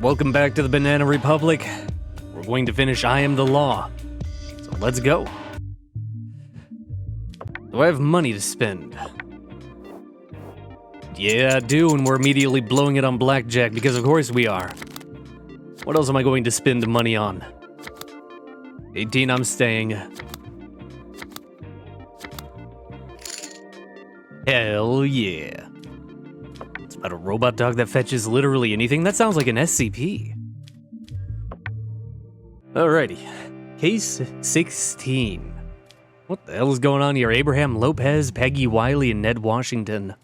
Welcome back to the Banana Republic. We're going to finish I Am the Law. So let's go. Do I have money to spend? Yeah, I do, and we're immediately blowing it on blackjack because of course we are. What else am I going to spend money on? 18, I'm staying. Hell yeah. It's about a robot dog that fetches literally anything? That sounds like an SCP. Alrighty. Case 16. What the hell is going on here? Abraham Lopez, Peggy Wiley, and Ned Washington.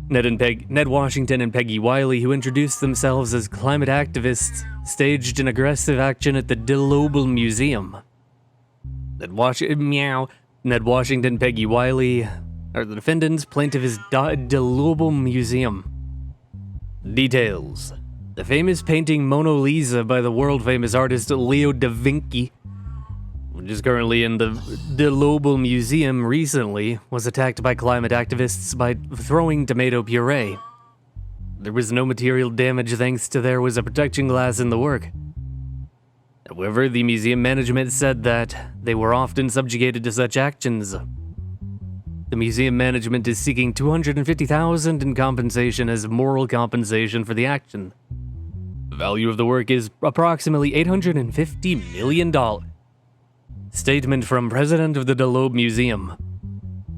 Ned Washington and Peggy Wiley, who introduced themselves as climate activists, staged an aggressive action at the Global Museum. Ned Washington, Peggy Wiley are the defendants. Plaintiff is Global Museum. Details. The famous painting Mona Lisa by the world-famous artist Leo da Vinci, which is currently in the Global Museum, recently was attacked by climate activists by throwing tomato puree. There was no material damage thanks to there was a protection glass in the work. However, the museum management said that they were often subjugated to such actions. The museum management is seeking $250,000 in compensation as moral compensation for the action. The value of the work is approximately $850 million. Statement from President of the Globe Museum.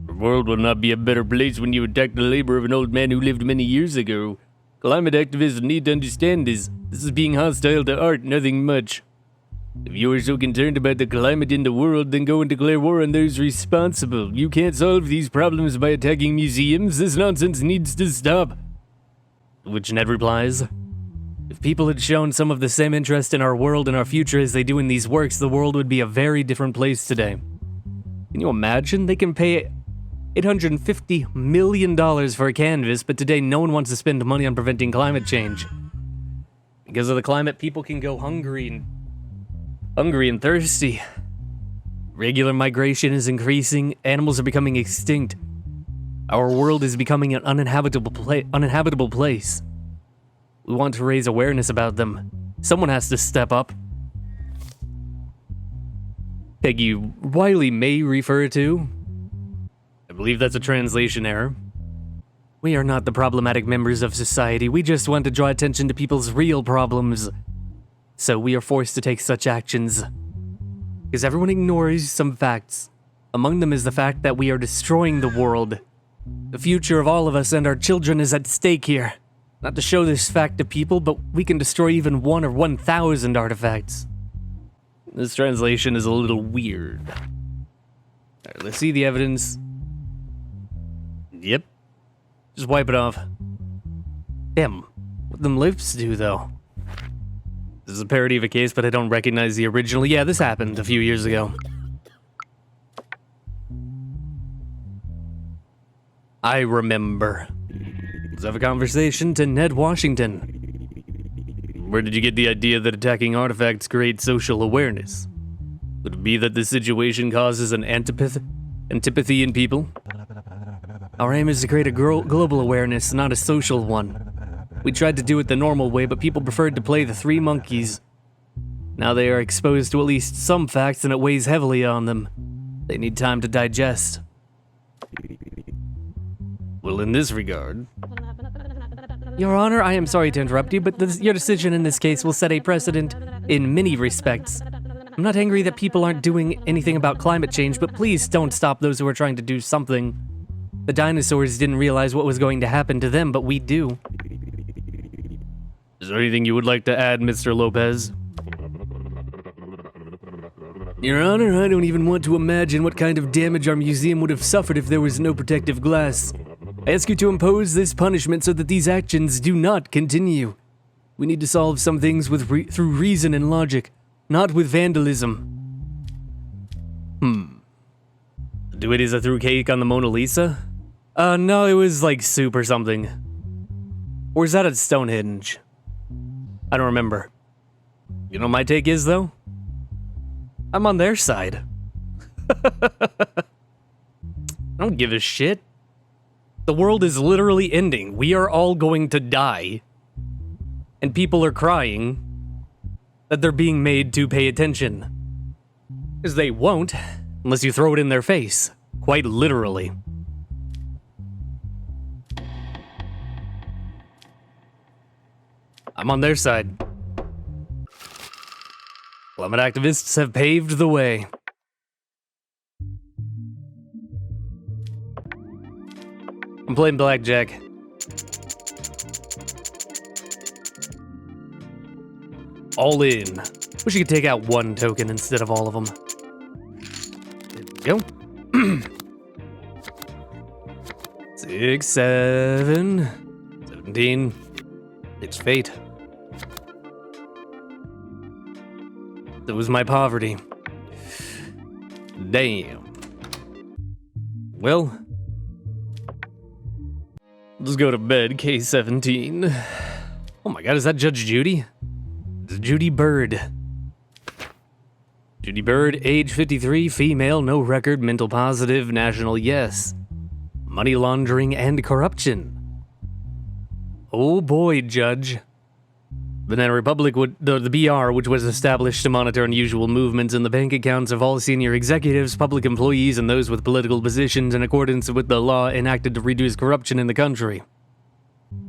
The world will not be a better place when you attack the labor of an old man who lived many years ago. Climate activists need to understand this. This is being hostile to art, nothing much. If you are so concerned about the climate in the world, then go and declare war on those responsible. You can't solve these problems by attacking museums. This nonsense needs to stop. Which Ned replies, if people had shown some of the same interest in our world and our future as they do in these works, the world would be a very different place today. Can you imagine? They can pay $850 million for a canvas, but today no one wants to spend money on preventing climate change. Because of the climate, people can go hungry and thirsty. Regular migration is increasing, animals are becoming extinct. Our world is becoming an uninhabitable place. We want to raise awareness about them. Someone has to step up. Peggy Wiley may refer to. I believe that's a translation error. We are not the problematic members of society. We just want to draw attention to people's real problems. So we are forced to take such actions. Because everyone ignores some facts. Among them is the fact that we are destroying the world. The future of all of us and our children is at stake here. Not to show this fact to people, but we can destroy even 1 or 1,000 artifacts. This translation is a little weird. Alright, let's see the evidence. Yep. Just wipe it off. Damn, what them lips do though? This is a parody of a case, but I don't recognize the original. Yeah, this happened a few years ago. I remember. Let's have a conversation to Ned Washington. Where did you get the idea that attacking artifacts creates social awareness? Would it be that this situation causes an antipathy in people? Our aim is to create a global awareness, not a social one. We tried to do it the normal way, but people preferred to play the 3 monkeys. Now they are exposed to at least some facts and it weighs heavily on them. They need time to digest. Well, in this regard... Your Honor, I am sorry to interrupt you, but your decision in this case will set a precedent in many respects. I'm not angry that people aren't doing anything about climate change, but please don't stop those who are trying to do something. The dinosaurs didn't realize what was going to happen to them, but we do. Is there anything you would like to add, Mr. Lopez? Your Honor, I don't even want to imagine what kind of damage our museum would have suffered if there was no protective glass. I ask you to impose this punishment so that these actions do not continue. We need to solve some things through reason and logic, not with vandalism. Do it as a through cake on the Mona Lisa? No, it was like soup or something. Or is that at Stonehenge? I don't remember. You know what my take is, though? I'm on their side. I don't give a shit. The world is literally ending. We are all going to die. and people are crying that they're being made to pay attention. Because they won't, unless you throw it in their face. Quite literally. I'm on their side. Climate activists have paved the way. I'm playing blackjack. All in. Wish you could take out one token instead of all of them. There we go. 6, 7, 17. It's fate. That was my poverty. Damn. Well, let's go to bed, case 17. Oh my god, is that Judge Judy? It's Judy Bird. Judy Bird, age 53, female, no record, mental positive, national yes. Money laundering and corruption. Oh boy, Judge. Banana Republic, the BR, which was established to monitor unusual movements in the bank accounts of all senior executives, public employees, and those with political positions in accordance with the law enacted to reduce corruption in the country.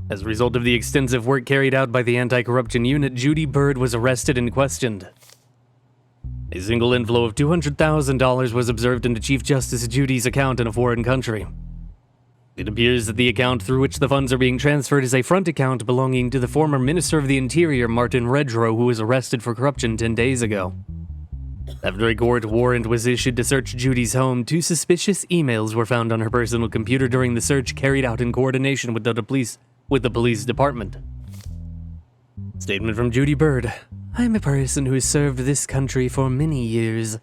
As a result of the extensive work carried out by the anti-corruption unit, Judy Bird was arrested and questioned. A single inflow of $200,000 was observed into Chief Justice Judy's account in a foreign country. It appears that the account through which the funds are being transferred is a front account belonging to the former Minister of the Interior, Martin Redrow, who was arrested for corruption 10 days ago. After a court warrant was issued to search Judy's home, 2 suspicious emails were found on her personal computer during the search carried out in coordination with the police department. Statement from Judy Bird. I am a person who has served this country for many years.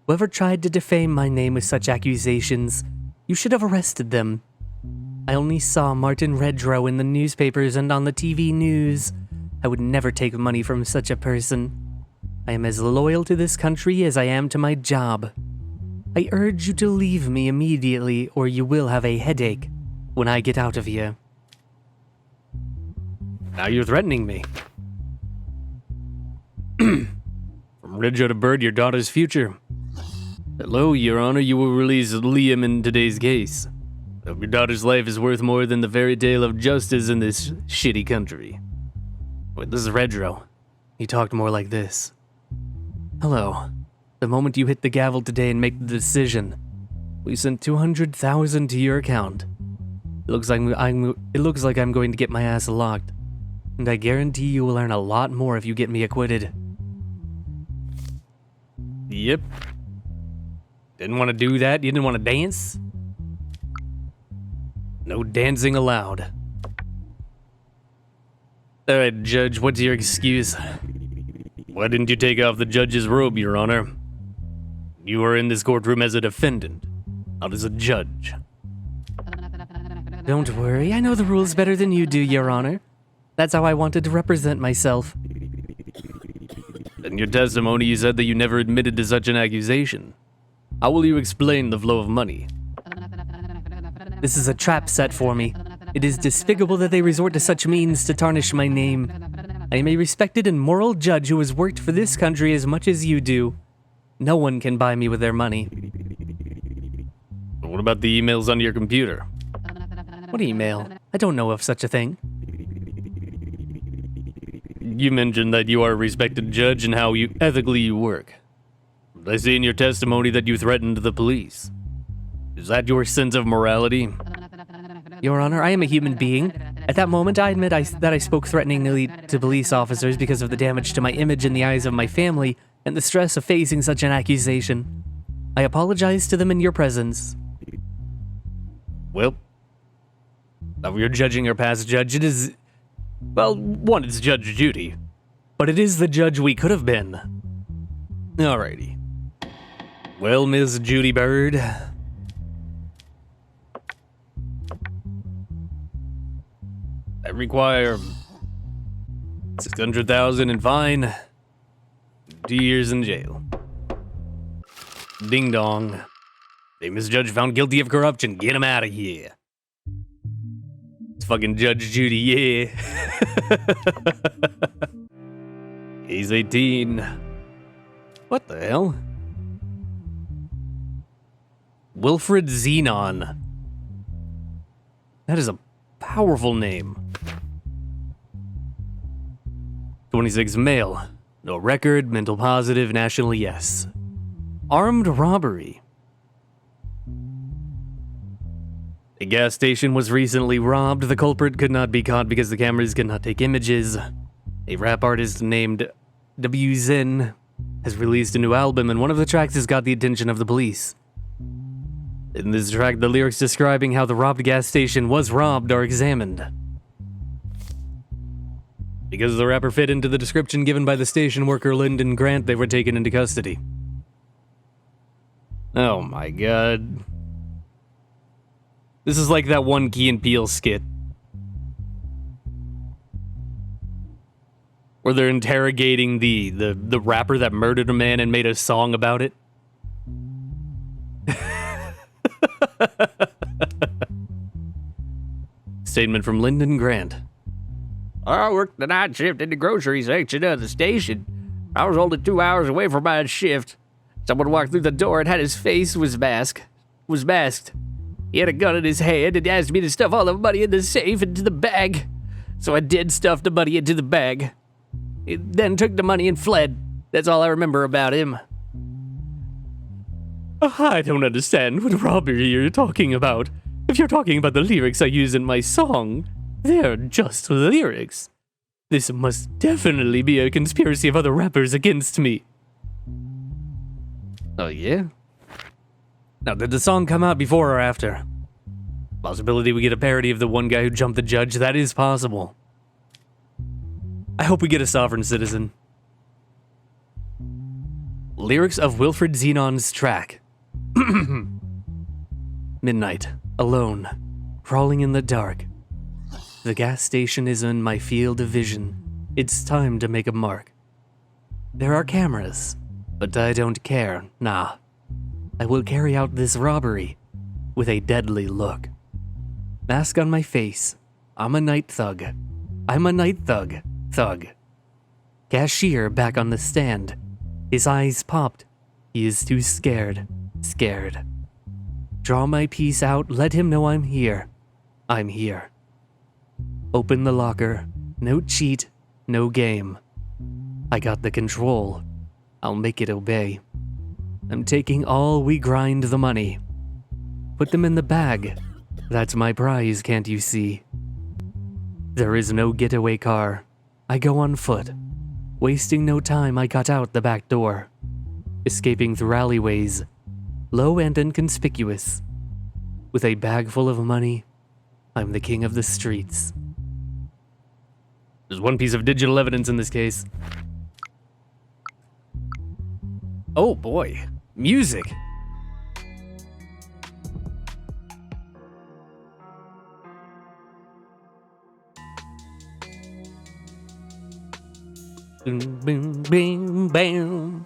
Whoever tried to defame my name with such accusations, you should have arrested them. I only saw Martin Redrow in the newspapers and on the TV news. I would never take money from such a person. I am as loyal to this country as I am to my job. I urge you to leave me immediately or you will have a headache when I get out of here. Now you're threatening me. From Redrow to Bird, your daughter's future. Hello, Your Honor, you will release Liam in today's case. Hope your daughter's life is worth more than the fairy tale of justice in this shitty country. Wait, this is Redrow. He talked more like this. Hello. The moment you hit the gavel today and make the decision, we sent $200,000 to your account. It looks like I'm going to get my ass locked, and I guarantee you will earn a lot more if you get me acquitted. Yep. Didn't want to do that? You didn't want to dance? No dancing allowed. Alright, Judge, what's your excuse? Why didn't you take off the judge's robe, Your Honor? You are in this courtroom as a defendant, not as a judge. Don't worry, I know the rules better than you do, Your Honor. That's how I wanted to represent myself. In your testimony, you said that you never admitted to such an accusation. How will you explain the flow of money? This is a trap set for me. It is despicable that they resort to such means to tarnish my name. I am a respected and moral judge who has worked for this country as much as you do. No one can buy me with their money. What about the emails on your computer? What email? I don't know of such a thing. You mentioned that you are a respected judge and how ethically you work. I see in your testimony that you threatened the police. Is that your sense of morality? Your Honor, I am a human being. At that moment, I admit that I spoke threateningly to police officers because of the damage to my image in the eyes of my family and the stress of facing such an accusation. I apologize to them in your presence. Well, now you're judging our past judge. It is, well, one, it's Judge Judy, but it is the judge we could have been. Alrighty. Well, Miss Judy Bird, I require $600,000 in fine, 2 years in jail. Ding dong. Famous judge found guilty of corruption. Get him out of here. It's fucking Judge Judy, yeah. He's 18. What the hell? Wilfred Xenon. That is a powerful name. 26 male. No record, mental positive, nationally yes. Armed robbery. A gas station was recently robbed. The culprit could not be caught because the cameras could not take images. A rap artist named W. Zen has released a new album, and one of the tracks has got the attention of the police. In this track, the lyrics describing how the robbed gas station was robbed are examined. Because the rapper fit into the description given by the station worker Lyndon Grant, they were taken into custody. Oh my god. This is like that one Key and Peele skit where they're interrogating the rapper that murdered a man and made a song about it. Statement from Lyndon Grant. I worked the night shift in the grocery section of the station. I was only 2 hours away from my shift. Someone walked through the door and had his face was masked. He had a gun in his hand and asked me to stuff all the money in the safe into the bag. So I did stuff the money into the bag. He then took the money and fled. That's all I remember about him. I don't understand what robbery you're talking about. If you're talking about the lyrics I use in my song, they're just lyrics. This must definitely be a conspiracy of other rappers against me. Oh yeah? Now, did the song come out before or after? Possibility we get a parody of the one guy who jumped the judge, that is possible. I hope we get a sovereign citizen. Lyrics of Wilfred Xenon's track. Midnight, alone, crawling in the dark. The gas station is in my field of vision. It's time to make a mark. There are cameras, but I don't care, nah. I will carry out this robbery with a deadly look. Mask on my face. I'm a night thug. I'm a night thug. Cashier back on the stand. His eyes popped. He is too scared. Draw my piece out, let him know I'm here. I'm here. Open the locker. No cheat, no game. I got the control. I'll make it obey. I'm taking all we grind the money. Put them in the bag. That's my prize, can't you see? There is no getaway car. I go on foot. Wasting no time, I got out the back door. Escaping through alleyways. Low and inconspicuous. With a bag full of money, I'm the king of the streets. There's one piece of digital evidence in this case. Oh boy, music. Boom, boom, boom, bam.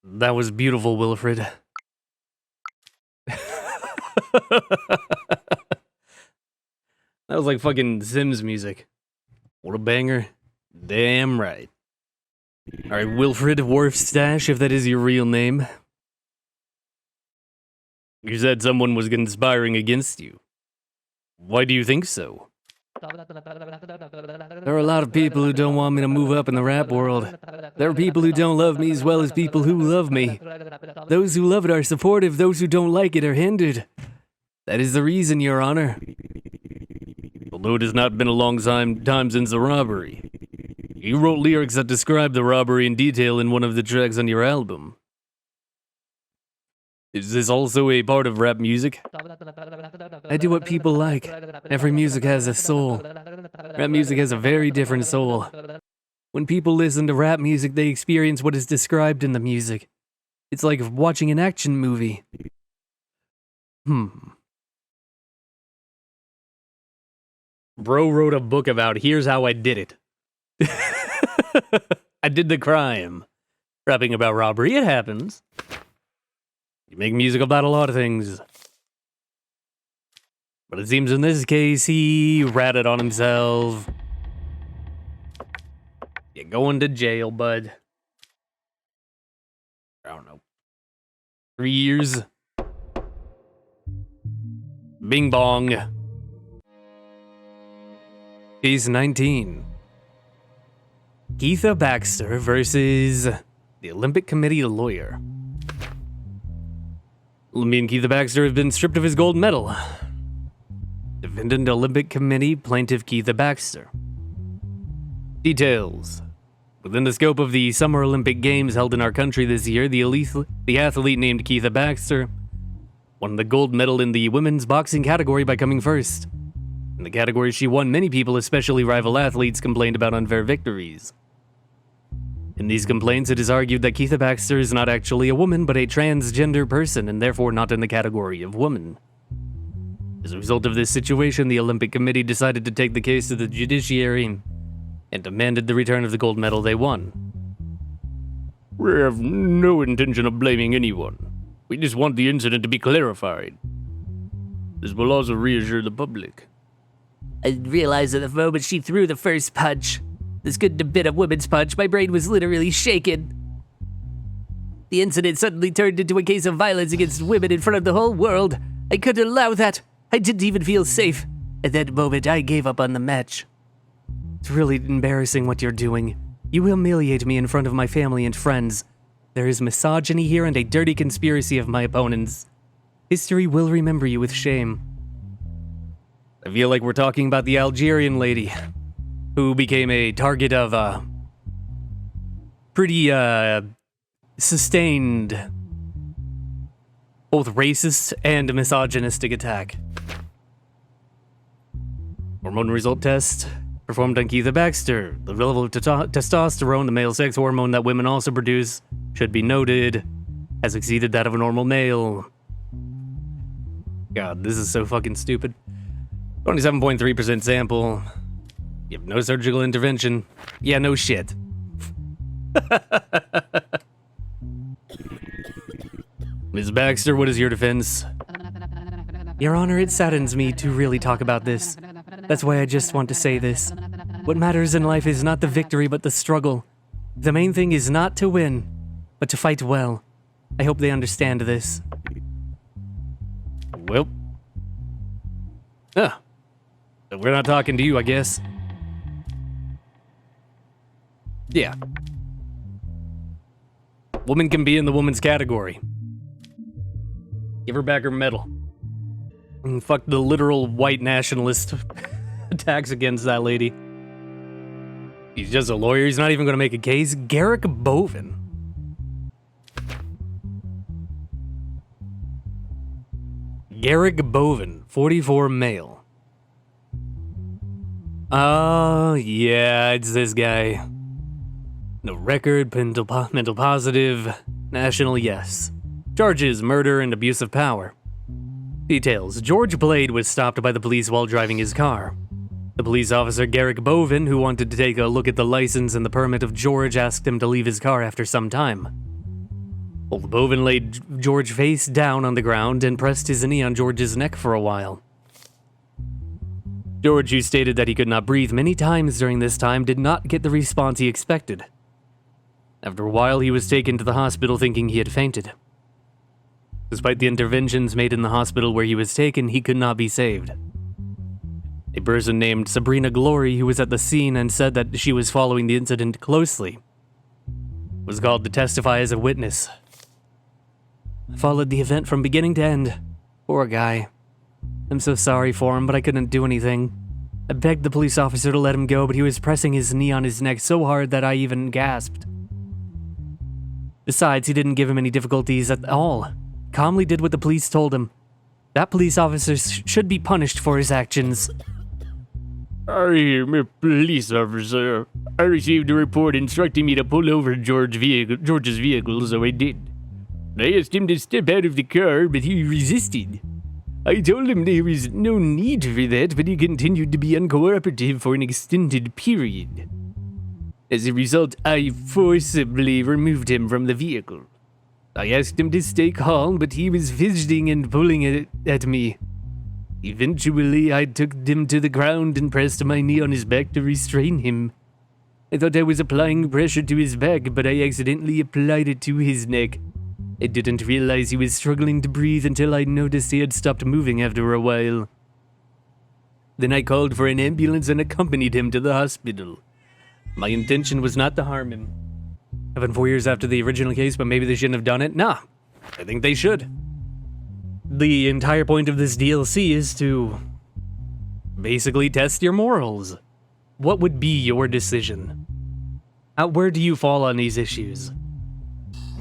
That was beautiful, Wilfred. That was like fucking Sims music. What a banger. Damn right. Alright, Wilfred Wharfstash, if that is your real name. You said someone was conspiring against you. Why do you think so? There are a lot of people who don't want me to move up in the rap world. There are people who don't love me as well as people who love me. Those who love it are supportive, those who don't like it are hindered. That is the reason, Your Honor. Although it has not been a long time since the robbery. You wrote lyrics that describe the robbery in detail in one of the tracks on your album. Is this also a part of rap music? I do what people like. Every music has a soul. Rap music has a very different soul. When people listen to rap music, they experience what is described in the music. It's like watching an action movie. Bro wrote a book about here's how I did it. I did the crime. Rapping about robbery, it happens. You make music about a lot of things. But it seems in this case, he ratted on himself. You're going to jail, bud. I don't know. 3 years. Bing bong. Case 19. Keitha Baxter versus the Olympic Committee lawyer. Me and Keitha Baxter have been stripped of his gold medal. Defendant Olympic Committee plaintiff Keitha Baxter. Details. Within the scope of the Summer Olympic Games held in our country this year, the athlete named Keitha Baxter won the gold medal in the women's boxing category by coming first. In the category she won, many people, especially rival athletes, complained about unfair victories. In these complaints, it is argued that Keitha Baxter is not actually a woman, but a transgender person, and therefore not in the category of woman. As a result of this situation, the Olympic Committee decided to take the case to the judiciary and demanded the return of the gold medal they won. We have no intention of blaming anyone. We just want the incident to be clarified. This will also reassure the public. I realized at the moment she threw the first punch. This couldn't have been a woman's punch. My brain was literally shaken. The incident suddenly turned into a case of violence against women in front of the whole world. I couldn't allow that. I didn't even feel safe. At that moment, I gave up on the match. It's really embarrassing what you're doing. You humiliate me in front of my family and friends. There is misogyny here and a dirty conspiracy of my opponents. History will remember you with shame. I feel like we're talking about the Algerian lady who became a target of a pretty sustained both racist and misogynistic attack. Hormone result test performed on Keitha Baxter. The level of testosterone, the male sex hormone that women also produce, should be noted, has exceeded that of a normal male. God, this is so fucking stupid. 27.3% sample. You have no surgical intervention. Yeah, no shit. Ms. Baxter, what is your defense? Your Honor, it saddens me to really talk about this. That's why I just want to say this. What matters in life is not the victory, but the struggle. The main thing is not to win, but to fight well. I hope they understand this. Well. We're not talking to you, I guess. Yeah. Woman can be in the woman's category. Give her back her medal. And fuck the literal white nationalist attacks against that lady. He's just a lawyer. He's not even going to make a case. Garrick Bovin. Garrick Bovin, 44 male. Oh, yeah, it's this guy. No record, mental positive, national yes. Charges, murder and abuse of power. Details, George Blade was stopped by the police while driving his car. The police officer Garrick Bovin, who wanted to take a look at the license and the permit of George, asked him to leave his car after some time. Old Bovin laid George face down on the ground and pressed his knee on George's neck for a while. George, who stated that he could not breathe many times during this time, did not get the response he expected. After a while, he was taken to the hospital thinking he had fainted. Despite the interventions made in the hospital where he was taken, he could not be saved. A person named Sabrina Glory, who was at the scene and said that she was following the incident closely, was called to testify as a witness. I followed the event from beginning to end. Poor guy. I'm so sorry for him, but I couldn't do anything. I begged the police officer to let him go, but he was pressing his knee on his neck so hard that I even gasped. Besides, he didn't give him any difficulties at all. Calmly did what the police told him. That police officer should be punished for his actions. I am a police officer. I received a report instructing me to pull over George's vehicle, so I did. I asked him to step out of the car, but he resisted. I told him there was no need for that, but he continued to be uncooperative for an extended period. As a result, I forcibly removed him from the vehicle. I asked him to stay calm, but he was fidgeting and pulling it at me. Eventually, I took him to the ground and pressed my knee on his back to restrain him. I thought I was applying pressure to his back, but I accidentally applied it to his neck. I didn't realize he was struggling to breathe until I noticed he had stopped moving after a while. Then I called for an ambulance and accompanied him to the hospital. My intention was not to harm him. It's been 4 years after the original case, but maybe they shouldn't have done it. Nah, I think they should. The entire point of this DLC is to basically test your morals. What would be your decision? Where do you fall on these issues?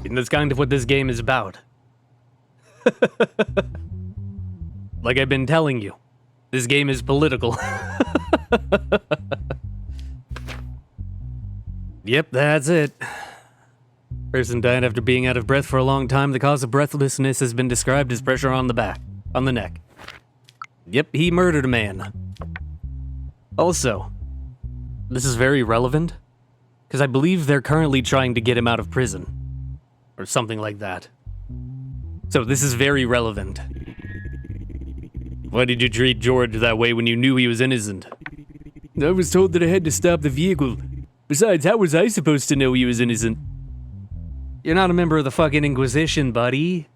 And that's kind of what this game is about. Like I've been telling you, this game is political. Yep, that's it. Person died after being out of breath for a long time. The cause of breathlessness has been described as pressure on the neck. Yep, he murdered a man. Also, this is very relevant, because I believe they're currently trying to get him out of prison. Or something like that. So this is very relevant. Why did you treat George that way when you knew he was innocent? I was told that I had to stop the vehicle. Besides, how was I supposed to know he was innocent? You're not a member of the fucking Inquisition, buddy.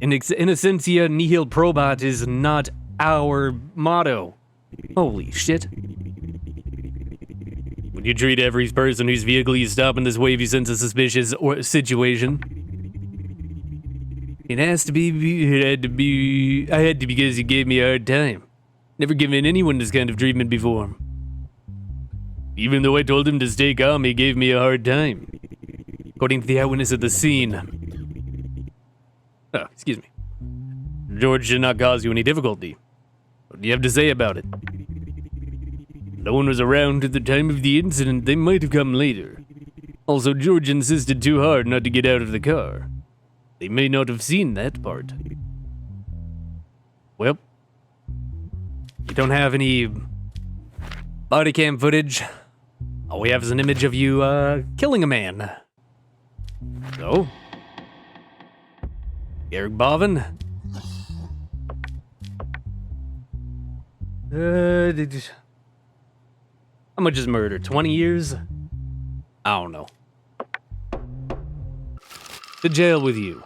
In Innocentia nihil probat is not our motto. Holy shit. Would you treat every person whose vehicle you stop in this way if you sense a suspicious situation? It had to be because you gave me a hard time. Never given anyone this kind of treatment before. Even though I told him to stay calm, he gave me a hard time. According to the eyewitness at the scene. Oh, excuse me. George did not cause you any difficulty. What do you have to say about it? No one was around at the time of the incident. They might have come later. Also, George insisted too hard not to get out of the car. They may not have seen that part. Well, you don't have any body cam footage. All we have is an image of you, killing a man. So, Eric Boven. How much is murder? 20 years? I don't know. To jail with you.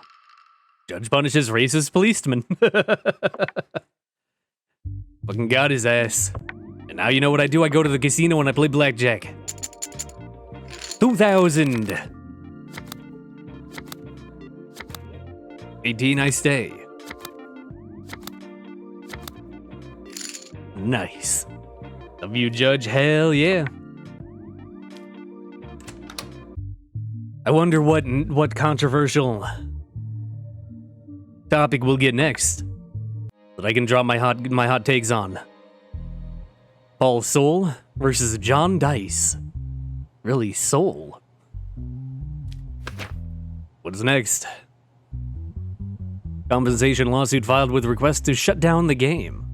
Judge punishes racist policeman. Fucking got his ass. And now you know what I do? I go to the casino and I play blackjack. 2000. 18 I stay. Nice. Love you, Judge. Hell yeah. I wonder what controversial topic we'll get next that I can drop my hot takes on. Paul Soul versus John Dice. Really, Soul? What's next? Compensation lawsuit filed with request to shut down the game.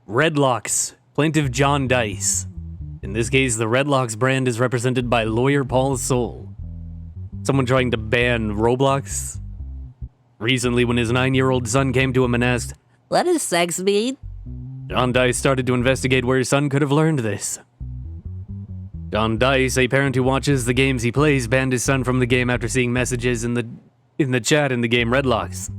Redlocks. Plaintiff John Dice. In this case, the Redlocks brand is represented by lawyer Paul Soul. Someone trying to ban Roblox. Recently, when his 9-year-old son came to him and asked, What does sex mean? John Dice started to investigate where his son could have learned this. John Dice, a parent who watches the games he plays, banned his son from the game after seeing messages in the chat in the game Redlocks.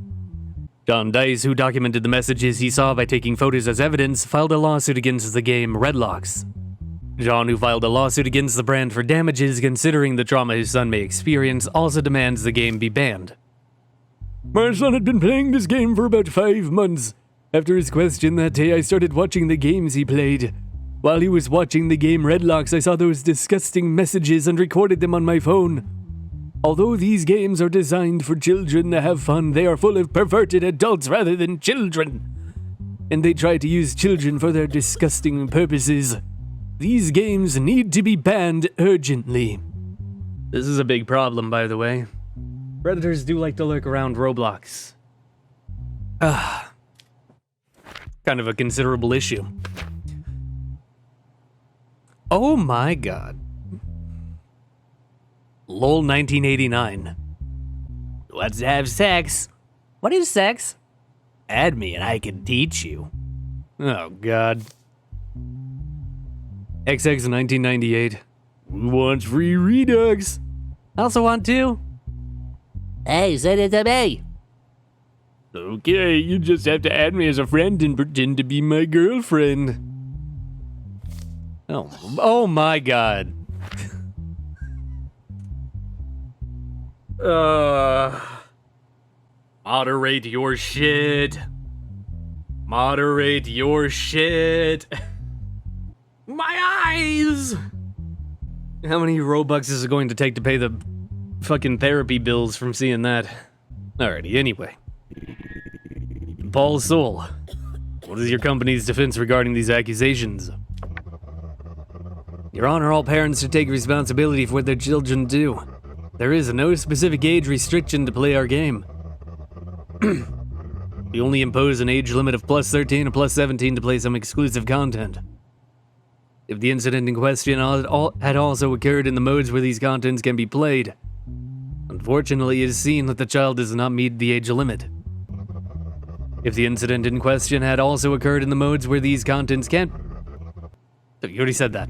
John Dice, who documented the messages he saw by taking photos as evidence, filed a lawsuit against the game Redlocks. John, who filed a lawsuit against the brand for damages considering the trauma his son may experience, also demands the game be banned. My son had been playing this game for about 5 months. After his question that day, I started watching the games he played. While he was watching the game Redlocks, I saw those disgusting messages and recorded them on my phone. Although these games are designed for children to have fun, they are full of perverted adults rather than children. And they try to use children for their disgusting purposes. These games need to be banned urgently. This is a big problem, by the way. Predators do like to lurk around Roblox. Kind of a considerable issue. Oh my god. LOL 1989. Let's have sex. What is sex? Add me and I can teach you. Oh god. XX 1998. Who wants free Redux? I also want to. Hey, send it to me. Okay, you just have to add me as a friend and pretend to be my girlfriend. Oh my god. Moderate your shit. Moderate your shit. My eyes! How many Robux is it going to take to pay the fucking therapy bills from seeing that? Alrighty, anyway. Paul Soul, what is your company's defense regarding these accusations? Your Honor, all parents should take responsibility for what their children do. There is no specific age restriction to play our game. We only impose an age limit of plus 13 or plus 17 to play some exclusive content. If the incident in question had also occurred in the modes where these contents can be played, unfortunately it is seen that the child does not meet the age limit. If the incident in question had also occurred in the modes where these contents can't... You already said that.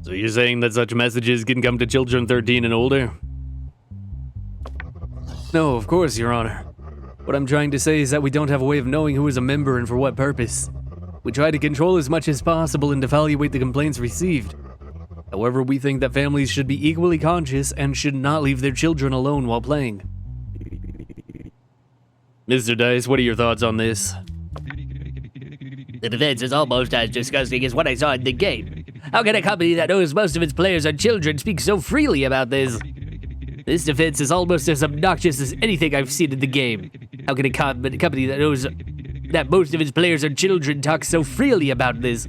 So you're saying that such messages can come to children 13 and older? No, of course, Your Honor. What I'm trying to say is that we don't have a way of knowing who is a member and for what purpose. We try to control as much as possible and evaluate the complaints received. However, we think that families should be equally conscious and should not leave their children alone while playing. Mr. Dice, what are your thoughts on this? The defense is almost as disgusting as what I saw in the game. How can a company that knows most of its players are children speak so freely about this? This defense is almost as obnoxious as anything I've seen in the game. How can a company that knows that most of its players are children talk so freely about this?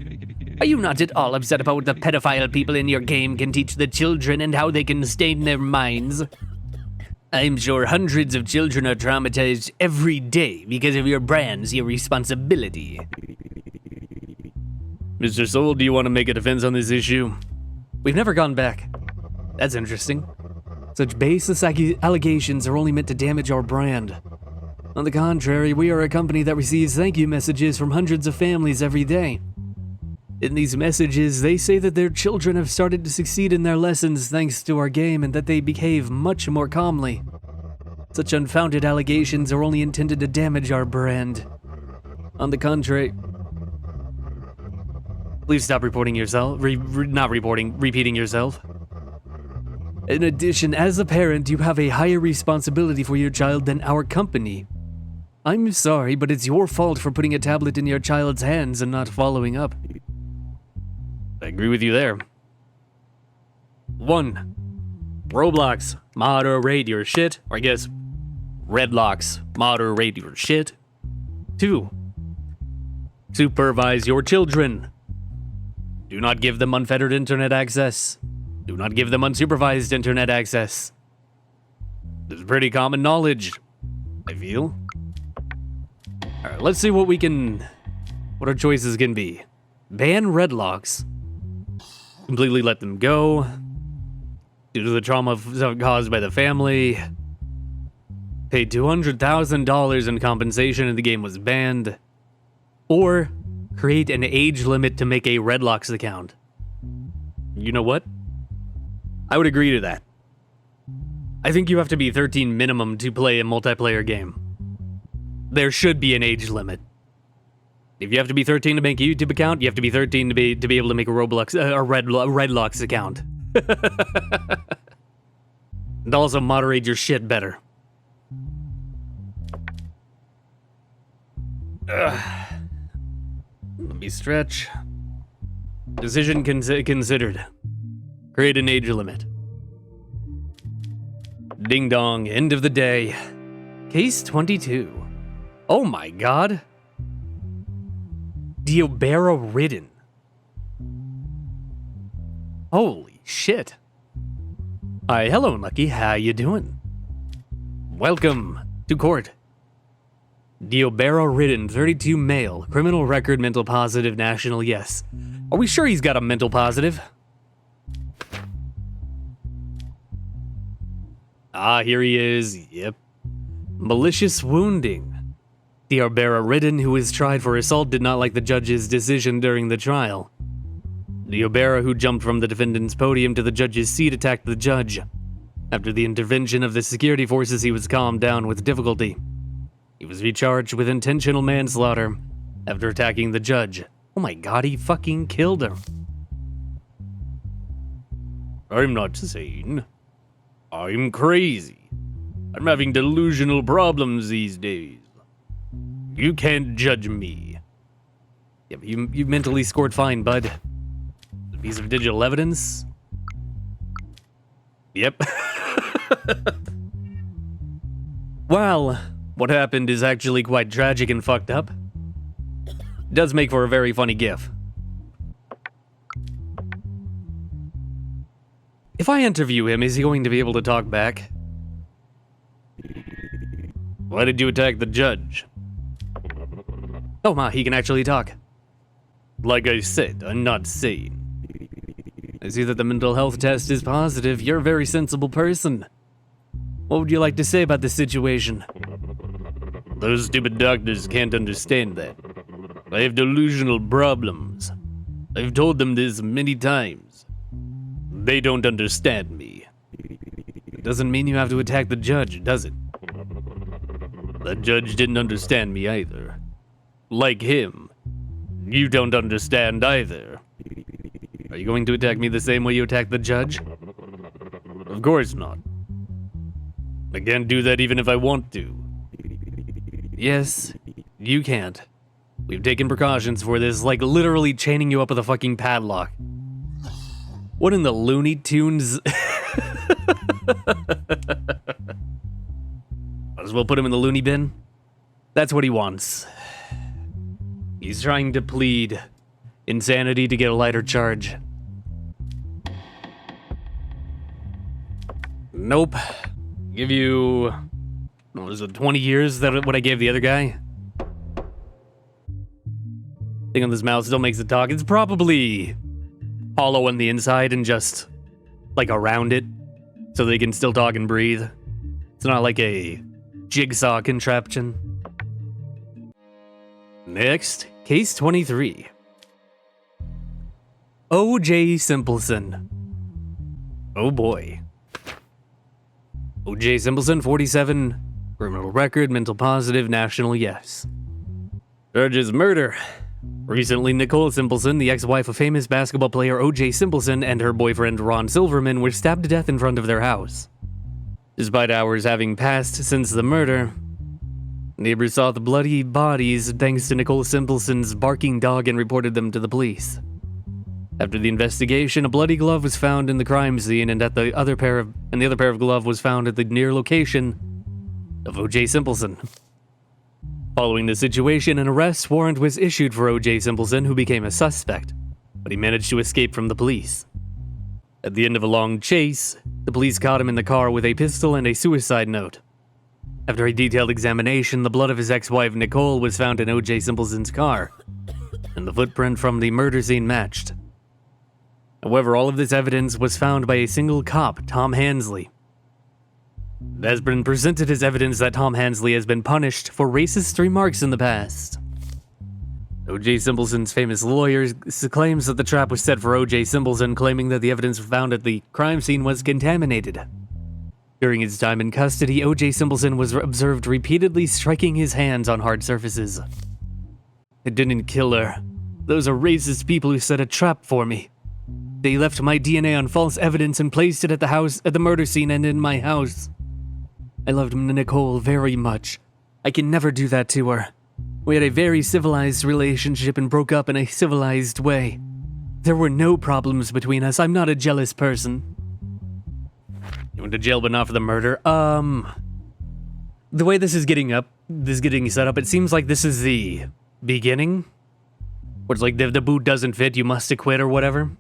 Are you not at all upset about what the pedophile people in your game can teach the children and how they can stain their minds? I'm sure hundreds of children are traumatized every day because of your brand's irresponsibility. Mr. Soul, do you want to make a defense on this issue? We've never gone back. That's interesting. Such baseless allegations are only meant to damage our brand. On the contrary, we are a company that receives thank you messages from hundreds of families every day. In these messages, they say that their children have started to succeed in their lessons thanks to our game and that they behave much more calmly. Such unfounded allegations are only intended to damage our brand. On the contrary... Please stop reporting yourself. Repeating yourself. In addition, as a parent, you have a higher responsibility for your child than our company. I'm sorry, but it's your fault for putting a tablet in your child's hands and not following up. I agree with you there. 1. Roblox, moderate your shit. Or I guess, Redlocks, moderate your shit. 2. Supervise your children. Do not give them unfettered internet access. Do not give them unsupervised internet access. This is pretty common knowledge, I feel. Alright, let's see what our choices can be. Ban Redlocks. Completely let them go. Due to the trauma caused by the family. pay $200,000 in compensation and the game was banned, or create an age limit to make a Redlocks account. You know what? I would agree to that. I think you have to be 13 minimum to play a multiplayer game. There should be an age limit. If you have to be 13 to make a YouTube account, you have to be 13 to be able to make a Roblox, Redlocks account. And also moderate your shit better. Let me stretch. Decision considered. Create an age limit. Ding dong, end of the day. Case 22. Oh my god. Diobera ridden. Holy shit. Hi, hello, Lucky. How you doing? Welcome to court. Diobera ridden, 32 male, criminal record, mental positive, national yes. Are we sure he's got a mental positive? Ah, here he is. Yep. Malicious wounding. Diobera ridden, who was tried for assault, did not like the judge's decision during the trial. Diobera, who jumped from the defendant's podium to the judge's seat, attacked the judge. After the intervention of the security forces, he was calmed down with difficulty. He was recharged with intentional manslaughter after attacking the judge. Oh my god, he fucking killed him. I'm not sane. I'm crazy. I'm having delusional problems these days. You can't judge me. Yeah, but you mentally scored fine, bud. A piece of digital evidence? Yep. Well, what happened is actually quite tragic and fucked up. It does make for a very funny gif. If I interview him, is he going to be able to talk back? Why did you attack the judge? Oh ma, he can actually talk. Like I said, I'm not sane. I see that the mental health test is positive. You're a very sensible person. What would you like to say about this situation? Those stupid doctors can't understand that. I have delusional problems. I've told them this many times. They don't understand me. It doesn't mean you have to attack the judge, does it? The judge didn't understand me either. Like him. You don't understand either. Are you going to attack me the same way you attacked the judge? Of course not. I can't do that even if I want to. Yes, you can't. We've taken precautions for this, like literally chaining you up with a fucking padlock. What in the Looney Tunes? Might as well put him in the loony bin. That's what he wants. He's trying to plead insanity to get a lighter charge. Nope. Give you, what was it, 20 years? Is that what I gave the other guy? Thing on this mouse still makes it talk. It's probably hollow on the inside and just like around it so they can still talk and breathe. It's not like a jigsaw contraption. Next, case 23. O.J. Simpleson. Oh boy. O.J. Simpleson, 47, criminal record, mental positive, national yes. Charges murder. Recently, Nicole Simpleson, the ex-wife of famous basketball player O.J. Simpleson, and her boyfriend Ron Silverman were stabbed to death in front of their house. Despite hours having passed since the murder, neighbors saw the bloody bodies thanks to Nicole Simpleson's barking dog and reported them to the police. After the investigation, a bloody glove was found in the crime scene, and the other pair of glove was found at the near location of O.J. Simpleson. Following the situation, an arrest warrant was issued for O.J. Simpleson, who became a suspect, but he managed to escape from the police. At the end of a long chase, the police caught him in the car with a pistol and a suicide note. After a detailed examination, the blood of his ex-wife Nicole was found in O.J. Simpleson's car, and the footprint from the murder scene matched. However, all of this evidence was found by a single cop, Tom Hansley. It has been presented as evidence that Tom Hansley has been punished for racist remarks in the past. O.J. Simpson's famous lawyer claims that the trap was set for O.J. Simpson, claiming that the evidence found at the crime scene was contaminated. During his time in custody, O.J. Simpson was observed repeatedly striking his hands on hard surfaces. I didn't kill her. Those are racist people who set a trap for me. They left my DNA on false evidence and placed it at the murder scene and in my house. I loved Nicole very much. I can never do that to her. We had a very civilized relationship and broke up in a civilized way. There were no problems between us. I'm not a jealous person. You went to jail but not for the murder? The way this is getting set up, it seems like this is the beginning. Where it's like, if the boot doesn't fit, you must acquit or whatever.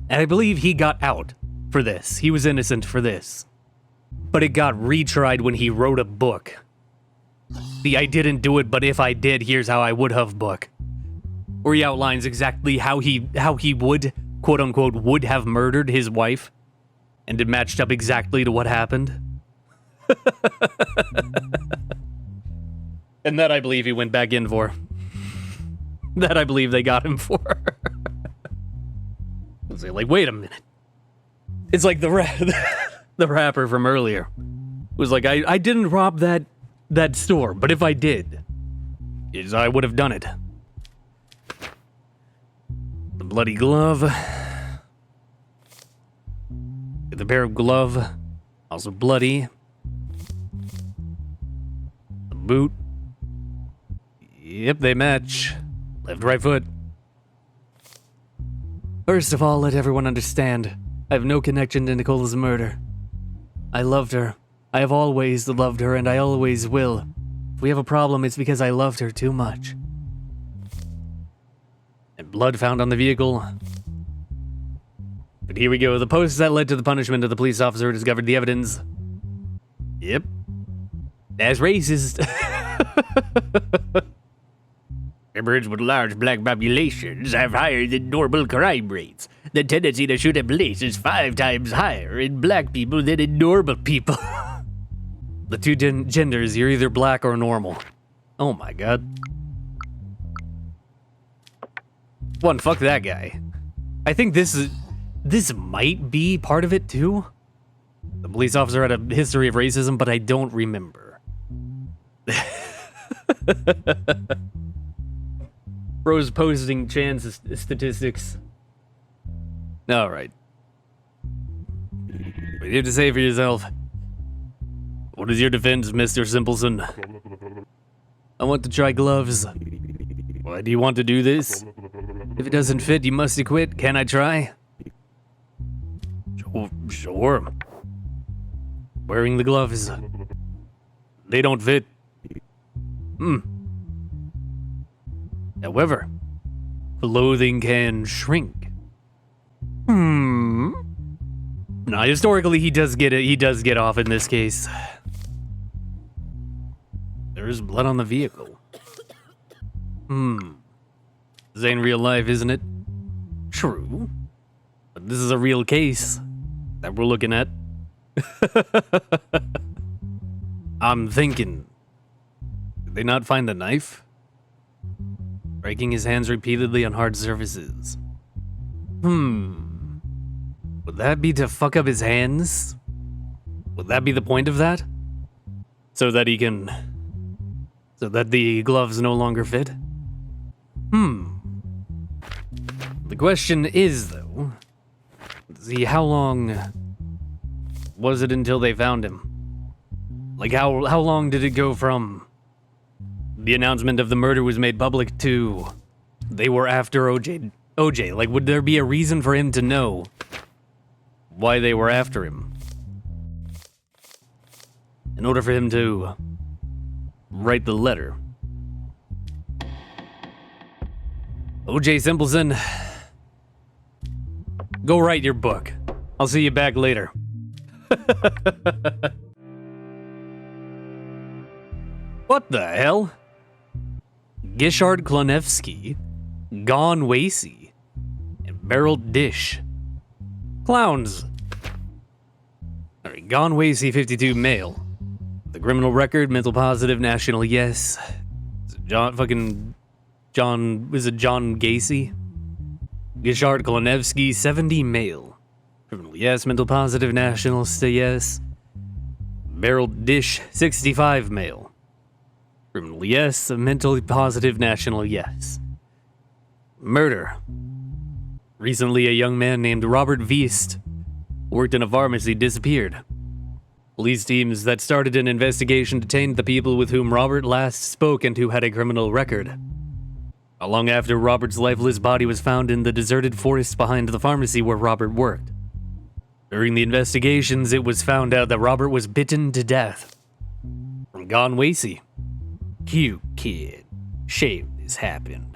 And I believe he got out for this. He was innocent for this. But it got retried when he wrote a book. The I didn't do it, but if I did, here's how I would have book. Where he outlines exactly how he would, quote unquote, would have murdered his wife. And it matched up exactly to what happened. And that I believe he went back in for. That I believe they got him for. I was like, wait a minute. It's like the rapper from earlier. It was like, I didn't rob that store, but if I did, I would have done it. The bloody glove. The pair of glove, also bloody. The boot. Yep, they match. Left, right foot. First of all, let everyone understand, I have no connection to Nicola's murder. I loved her. I have always loved her, and I always will. If we have a problem, it's because I loved her too much. And blood found on the vehicle. But here we go. The posts that led to the punishment of the police officer who discovered the evidence. Yep. That's racist. Neighborhoods with large black populations have higher than normal crime rates. The tendency to shoot at police is 5 times higher in black people than in normal people. The two genders, you're either black or normal. Oh my god. One, fuck that guy. I think this might be part of it too. The police officer had a history of racism, but I don't remember. Bro's posting chance statistics. Alright. What do you have to say for yourself? What is your defense, Mr. Simpleton? I want to try gloves. Why do you want to do this? If it doesn't fit, you must acquit. Can I try? Sure. Wearing the gloves. They don't fit. However, clothing can shrink. Now, historically, he does get it. He does get off in this case. There's blood on the vehicle. This ain't real life, isn't it? True. But this is a real case that we're looking at. I'm thinking, did they not find the knife? Breaking his hands repeatedly on hard surfaces. Would that be to fuck up his hands? Would that be the point of that? So that he can... So that the gloves no longer fit? The question is, though... See, how long... was it until they found him? Like, how long did it go from... the announcement of the murder was made public to... they were after OJ? Like, would there be a reason for him to know why they were after him? In order for him to write the letter. OJ Simpleton, go write your book. I'll see you back later. What the hell? Gishard Klonevsky, Gon Wasey, and Beryl Dish. Clowns. Alright, Gone Wasey, 52, male. The criminal record, mental positive, national yes. John Gacy? Gishard Kolonevsky, 70, male. Criminal yes, mental positive, national stay yes. Beryl Dish, 65, male. Criminal yes, mentally positive, national yes. Murder. Recently, a young man named Robert Viest worked in a pharmacy disappeared. Police teams that started an investigation detained the people with whom Robert last spoke and who had a criminal record. Not long after, Robert's lifeless body was found in the deserted forest behind the pharmacy where Robert worked. During the investigations, it was found out that Robert was bitten to death. From Gone Wasey. Cute kid. Shame this happened.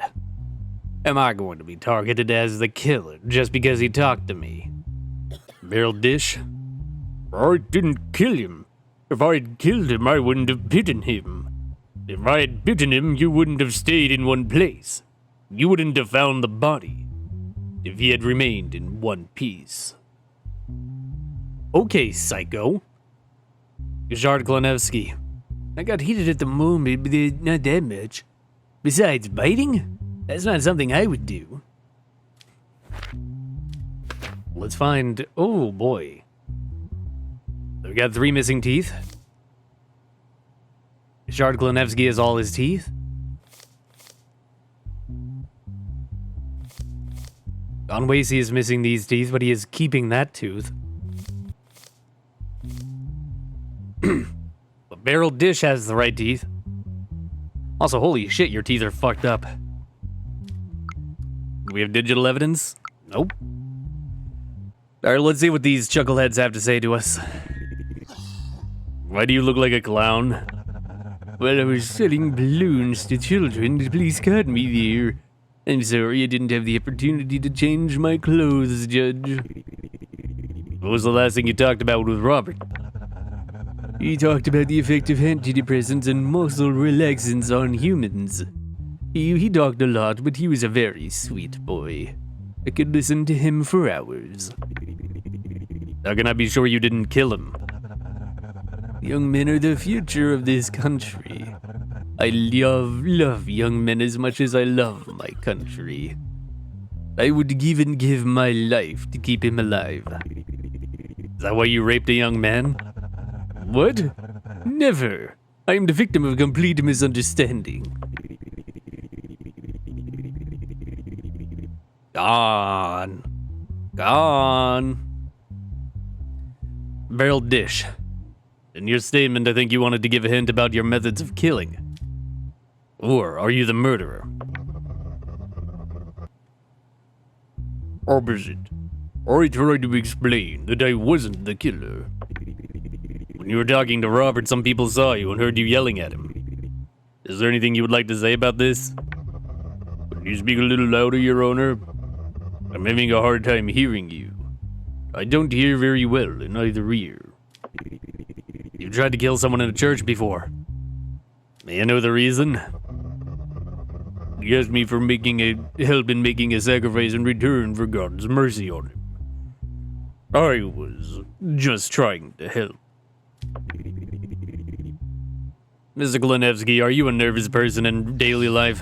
Am I going to be targeted as the killer just because he talked to me? Beryl Dish? I didn't kill him. If I had killed him, I wouldn't have bitten him. If I had bitten him, you wouldn't have stayed in one place. You wouldn't have found the body. If he had remained in one piece. Okay, psycho. Gishard Klonevsky. I got heated at the moment, but not that much. Besides, biting? That's not something I would do. Let's find... Oh, boy. We got 3 missing teeth. Gishard Klonevsky has all his teeth. Gone Wasey is missing these teeth, but he is keeping that tooth. But Beryl Dish has the right teeth. Also, holy shit, your teeth are fucked up. Do we have digital evidence? Nope. Alright, let's see what these chuckleheads have to say to us. Why do you look like a clown? Well, I was selling balloons to children. The police caught me there. I'm sorry I didn't have the opportunity to change my clothes, Judge. What was the last thing you talked about with Robert? He talked about the effect of antidepressants and muscle relaxants on humans. He talked a lot, but he was a very sweet boy. I could listen to him for hours. How can I be sure you didn't kill him? Young men are the future of this country. I love young men as much as I love my country. I would even give my life to keep him alive. Is that why you raped a young man? What? Never. I am the victim of complete misunderstanding. Gone. Beryl Dish. In your statement, I think you wanted to give a hint about your methods of killing. Or are you the murderer? Opposite. I tried to explain that I wasn't the killer. When you were talking to Robert, some people saw you and heard you yelling at him. Is there anything you would like to say about this? Can you speak a little louder, Your Honor? I'm having a hard time hearing you. I don't hear very well in either ear. You tried to kill someone in a church before. May I know the reason? He asked me for help in making a sacrifice in return for God's mercy on him. I was just trying to help. Mr. Klonevsky, are you a nervous person in daily life?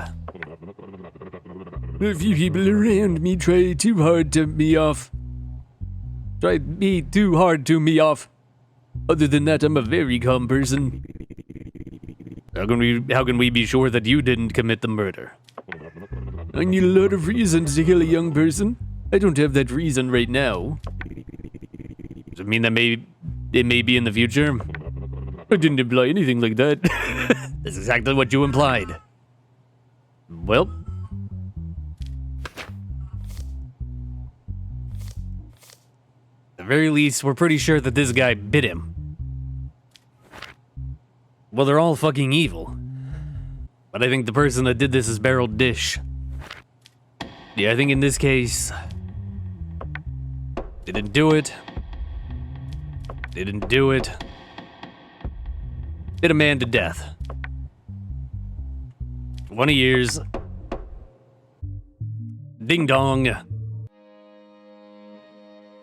A few people around me try too hard to me off. Other than that, I'm a very calm person. How can we be sure that you didn't commit the murder? I need a lot of reasons to kill a young person. I don't have that reason right now. Does it mean that it may be in the future? I didn't imply anything like that. That's exactly what you implied. Well. At the very least, we're pretty sure that this guy bit him. Well, they're all fucking evil. But I think the person that did this is Beryl Dish. Yeah, I think in this case... Didn't do it. Didn't do it. Did a man to death. 20 years. Ding dong.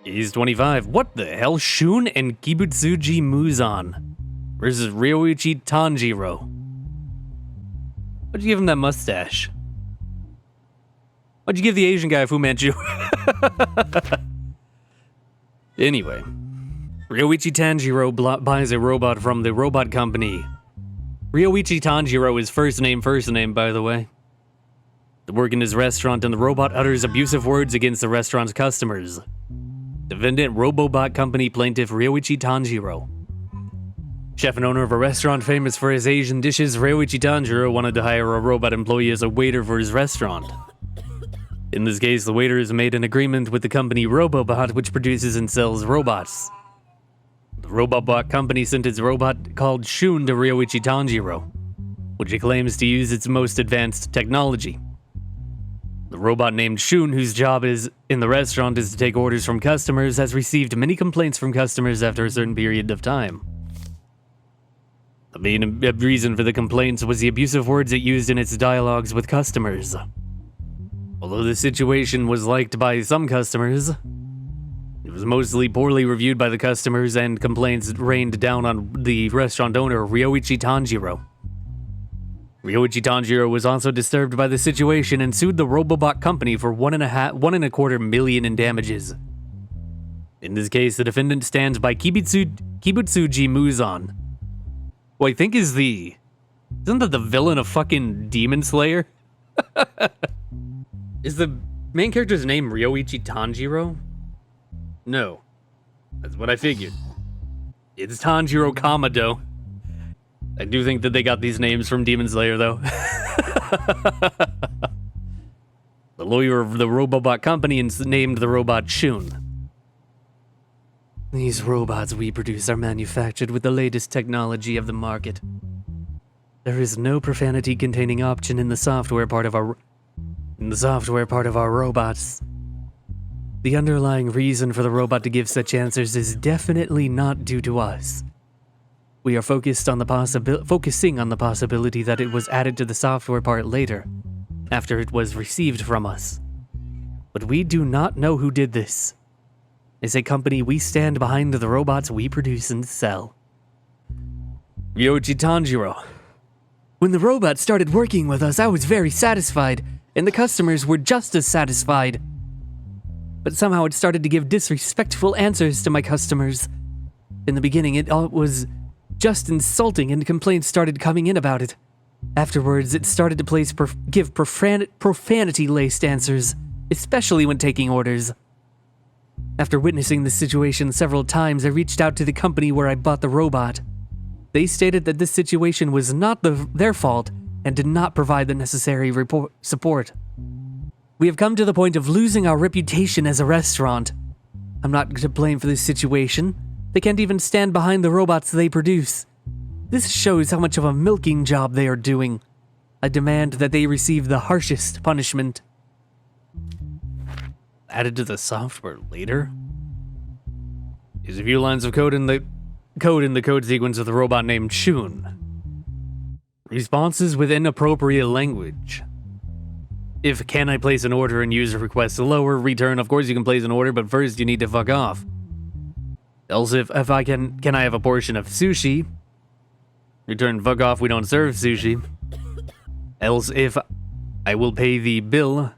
He's 25. What the hell? Shun and Kibutsuji Muzan versus Ryoichi Tanjiro. Why'd you give him that mustache? Why'd you give the Asian guy Fu Manchu? Anyway, Ryoichi Tanjiro buys a robot from the robot company. Ryoichi Tanjiro is first name, by the way. They work in his restaurant and the robot utters abusive words against the restaurant's customers. Defendant Robobot Company plaintiff Ryoichi Tanjiro. Chef and owner of a restaurant famous for his Asian dishes, Ryoichi Tanjiro wanted to hire a robot employee as a waiter for his restaurant. In this case, the waiter has made an agreement with the company Robobot, which produces and sells robots. The Robobot company sent its robot called Shun to Ryoichi Tanjiro, which it claims to use its most advanced technology. The robot named Shun, whose job is in the restaurant is to take orders from customers, has received many complaints from customers after a certain period of time. The main reason for the complaints was the abusive words it used in its dialogues with customers. Although the situation was liked by some customers, it was mostly poorly reviewed by the customers and complaints rained down on the restaurant owner, Ryoichi Tanjiro. Ryoichi Tanjiro was also disturbed by the situation and sued the Robobot company for $1.25 million in damages. In this case, the defendant stands by Kibutsuji Muzan, who I think isn't that the villain of fucking Demon Slayer? Is the main character's name Ryoichi Tanjiro? No. That's what I figured. It's Tanjiro Kamado. I do think that they got these names from Demon Slayer, though. The lawyer of the Robobot company named the robot Shun. These robots we produce are manufactured with the latest technology of the market. There is no profanity containing option in the software part of our robots. The underlying reason for the robot to give such answers is definitely not due to us. We are focusing on the possibility that it was added to the software part later, after it was received from us. But we do not know who did this. As a company, we stand behind the robots we produce and sell. Ryoichi Tanjiro. When the robot started working with us, I was very satisfied, and the customers were just as satisfied. But somehow it started to give disrespectful answers to my customers. In the beginning, it was just insulting and complaints started coming in about it. Afterwards, it started to give profanity-laced answers, especially when taking orders. After witnessing this situation several times, I reached out to the company where I bought the robot. They stated that this situation was not their fault and did not provide the necessary support. We have come to the point of losing our reputation as a restaurant. I'm not to blame for this situation. They can't even stand behind the robots they produce. This shows how much of a milking job they are doing. I demand that they receive the harshest punishment. Added to the software later? There's a few lines of code in the code sequence of the robot named Shun. Responses with inappropriate language. If can I place an order and user requests lower, return, of course you can place an order, but first you need to fuck off. Else if I can I have a portion of sushi? Return, fuck off, we don't serve sushi. Else if I will pay the bill.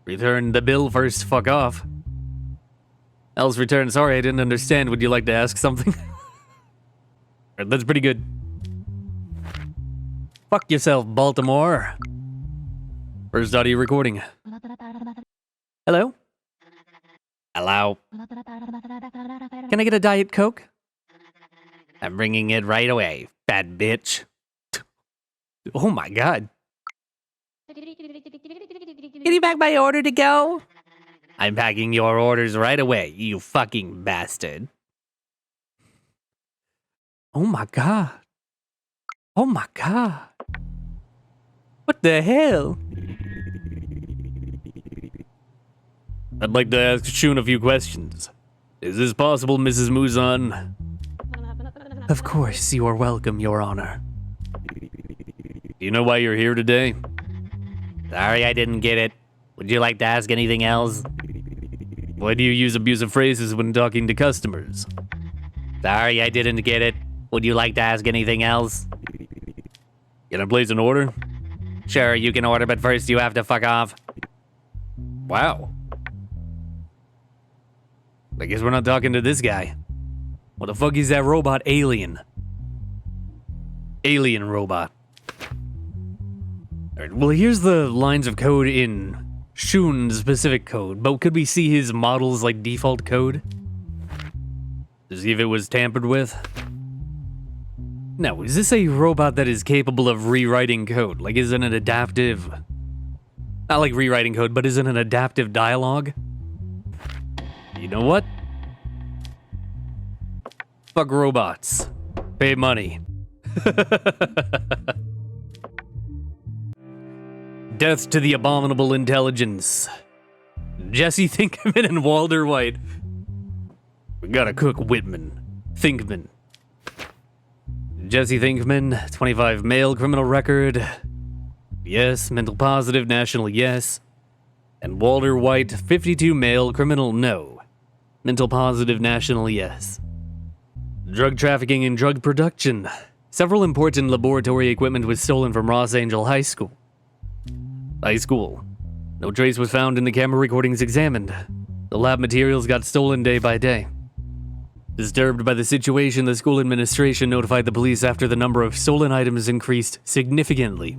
Return the bill first, fuck off. Else return, sorry I didn't understand, would you like to ask something? That's pretty good. Fuck yourself, Baltimore. First audio recording. Hello? Hello? Can I get a Diet Coke? I'm bringing it right away, fat bitch. Oh my god. Can you pack my order to go? I'm packing your orders right away, you fucking bastard. Oh my god. Oh my god. What the hell? I'd like to ask Shun a few questions. Is this possible, Mrs. Muzan? Of course, you are welcome, Your Honor. Do you know why you're here today? Sorry, I didn't get it. Would you like to ask anything else? Why do you use abusive phrases when talking to customers? Sorry, I didn't get it. Would you like to ask anything else? Can I place an order? Sure, you can order, but first you have to fuck off. Wow. I guess we're not talking to this guy. What the fuck is that robot alien? Alien robot. Alright, well here's the lines of code in Shun's specific code, but could we see his model's like default code? To see if it was tampered with? No, is this a robot that is capable of rewriting code? Like, is it an adaptive... Not like rewriting code, but is it an adaptive dialogue? You know what? Fuck robots. Pay money. Death to the abominable intelligence. Jesse Thinkman and Walter White. We gotta cook Whitman. Thinkman. Jesse Thinkman, 25 male criminal record. Yes. Mental positive, national, yes. And Walter White, 52 male criminal, no. Mental positive, national, yes. Drug trafficking and drug production. Several important laboratory equipment was stolen from Ross Angel High School. No trace was found in the camera recordings examined. The lab materials got stolen day by day. Disturbed by the situation, the school administration notified the police after the number of stolen items increased significantly.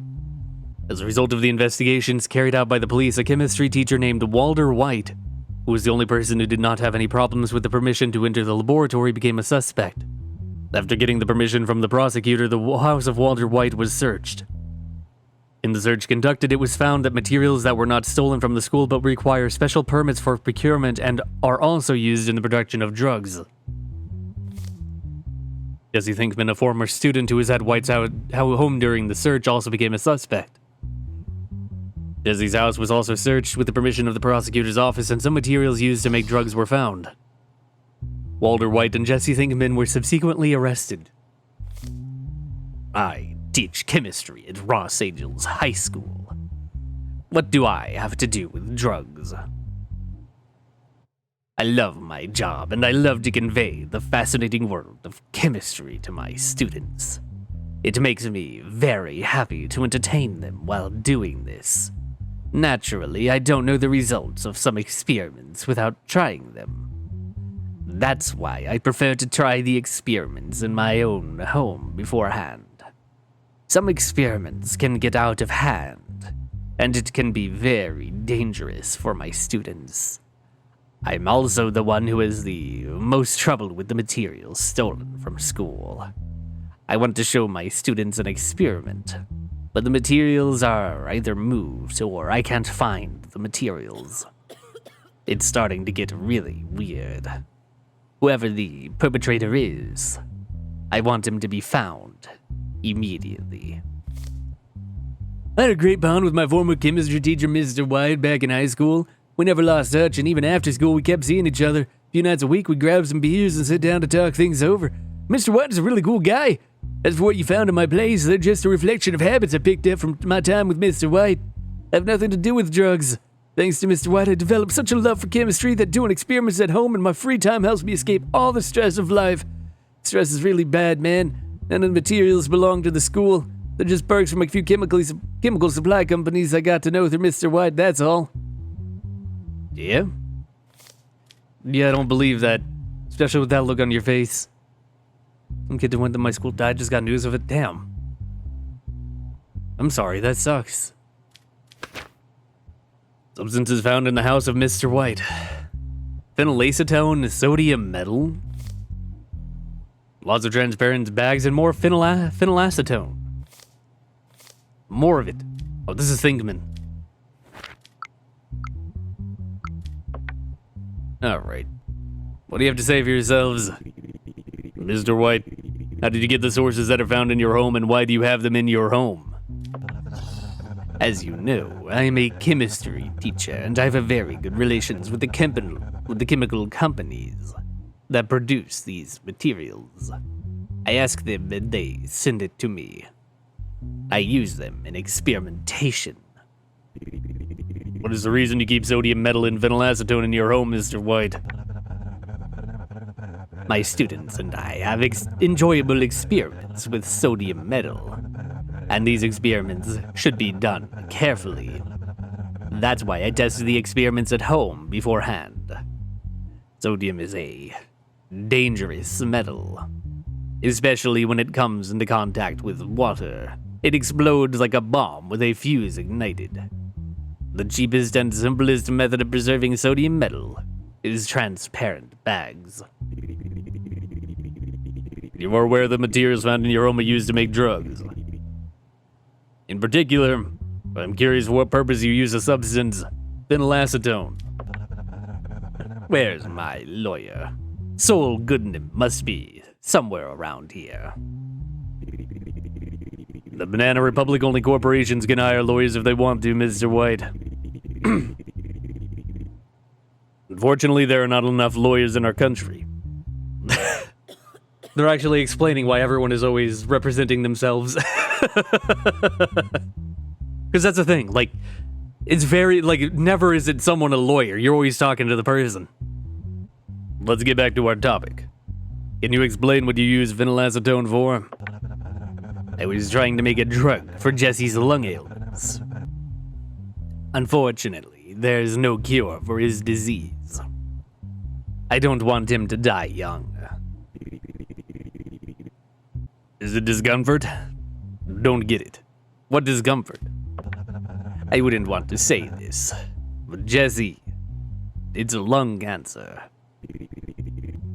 As a result of the investigations carried out by the police, a chemistry teacher named Walter White, who was the only person who did not have any problems with the permission to enter the laboratory, became a suspect. After getting the permission from the prosecutor, the house of Walter White was searched. In the search conducted, it was found that materials that were not stolen from the school but require special permits for procurement and are also used in the production of drugs. Jesse Thinkman, a former student who was at White's home during the search, also became a suspect. Jesse's house was also searched with the permission of the prosecutor's office, and some materials used to make drugs were found. Walter White and Jesse Thinkman were subsequently arrested. I teach chemistry at Ross Angels High School. What do I have to do with drugs? I love my job, and I love to convey the fascinating world of chemistry to my students. It makes me very happy to entertain them while doing this. Naturally, I don't know the results of some experiments without trying them. That's why I prefer to try the experiments in my own home beforehand. Some experiments can get out of hand, and it can be very dangerous for my students. I'm also the one who has the most trouble with the materials stolen from school. I want to show my students an experiment, but the materials are either moved or I can't find the materials. It's starting to get really weird. Whoever the perpetrator is, I want him to be found immediately. I had a great bond with my former chemistry teacher, Mr. White, back in high school. We never lost touch, and even after school, we kept seeing each other. A few nights a week, we'd grab some beers and sit down to talk things over. Mr. White is a really cool guy. As for what you found in my place, they're just a reflection of habits I picked up from my time with Mr. White. I have nothing to do with drugs. Thanks to Mr. White, I developed such a love for chemistry that doing experiments at home in my free time helps me escape all the stress of life. Stress is really bad, man. None of the materials belong to the school. They're just perks from a few chemical supply companies I got to know through Mr. White, that's all. Yeah? Yeah, I don't believe that. Especially with that look on your face. Some kid that went to my school died, just got news of it. Damn. I'm sorry, that sucks. Substances found in the house of Mr. White. Phenylacetone, sodium metal. Lots of transparent bags and more phenylacetone. More of it. Oh, this is Thinkman. Alright. What do you have to say for yourselves? Mr. White, how did you get the sources that are found in your home, and why do you have them in your home? As you know, I am a chemistry teacher, and I have a very good relations with the chemical companies that produce these materials. I ask them and they send it to me. I use them in experimentation. What is the reason you keep sodium metal and phenylacetone in your home, Mr. White? My students and I have enjoyable experiments with sodium metal, and these experiments should be done carefully. That's why I tested the experiments at home beforehand. Sodium is a dangerous metal, especially when it comes into contact with water. It explodes like a bomb with a fuse ignited. The cheapest and simplest method of preserving sodium metal is transparent bags. You are aware the materials found in your home are used to make drugs. In particular, I'm curious for what purpose you use the substance phenylacetone. Where's my lawyer? Sol Goodnam must be somewhere around here. The Banana Republic only corporations can hire lawyers if they want to, Mr. White. Unfortunately, there are not enough lawyers in our country. They're actually explaining why everyone is always representing themselves. Because that's the thing, like, it's very, like, never is it someone a lawyer. You're always talking to the person. Let's get back to our topic. Can you explain what you use phenylacetone for? I was trying to make a drug for Jesse's lung ailments. Unfortunately, there's no cure for his disease. I don't want him to die young. Is it discomfort? Don't get it. What discomfort? I wouldn't want to say this, but Jesse, it's lung cancer.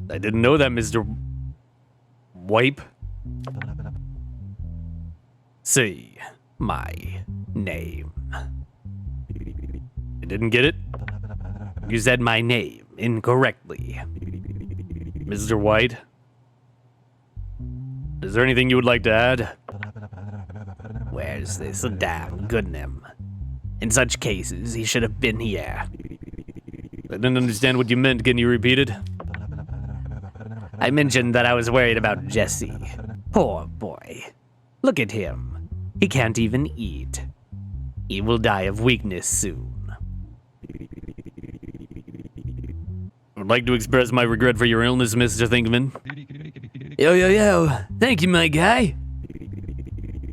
I didn't know that, Mr. Wipe. Say my name. I didn't get it? You said my name incorrectly. Mr. White? Is there anything you would like to add? Where's this damn Goodnam? In such cases, he should have been here. I didn't understand what you meant. Can you repeat it? I mentioned that I was worried about Jesse. Poor boy. Look at him. He can't even eat. He will die of weakness soon. I would like to express my regret for your illness, Mr. Thinkman. Yo. Thank you, my guy.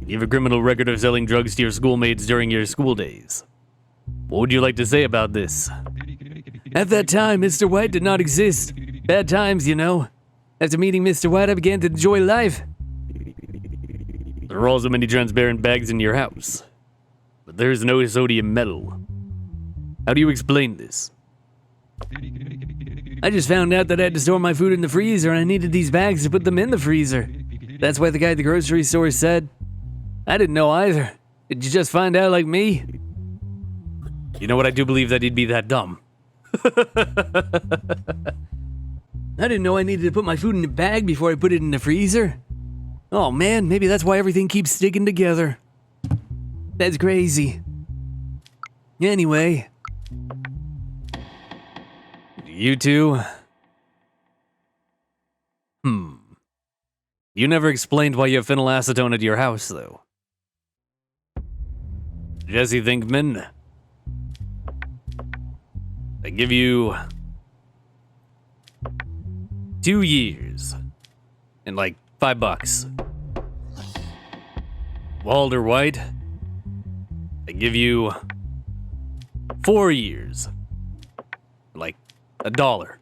You have a criminal record of selling drugs to your schoolmates during your school days. What would you like to say about this? At that time, Mr. White did not exist. Bad times, you know. After meeting Mr. White, I began to enjoy life. There are also many transparent bags in your house, but there's no sodium metal. How do you explain this? I just found out that I had to store my food in the freezer and I needed these bags to put them in the freezer. That's why the guy at the grocery store said. I didn't know either. Did you just find out like me? You know what, I do believe that he'd be that dumb. I didn't know I needed to put my food in a bag before I put it in the freezer. Oh man, maybe that's why everything keeps sticking together. That's crazy. Anyway. You two? You never explained why you have phenylacetone at your house, though. Jesse Thinkman, I give you 2 years and like $5. Walter White, I give you 4 years, like $1.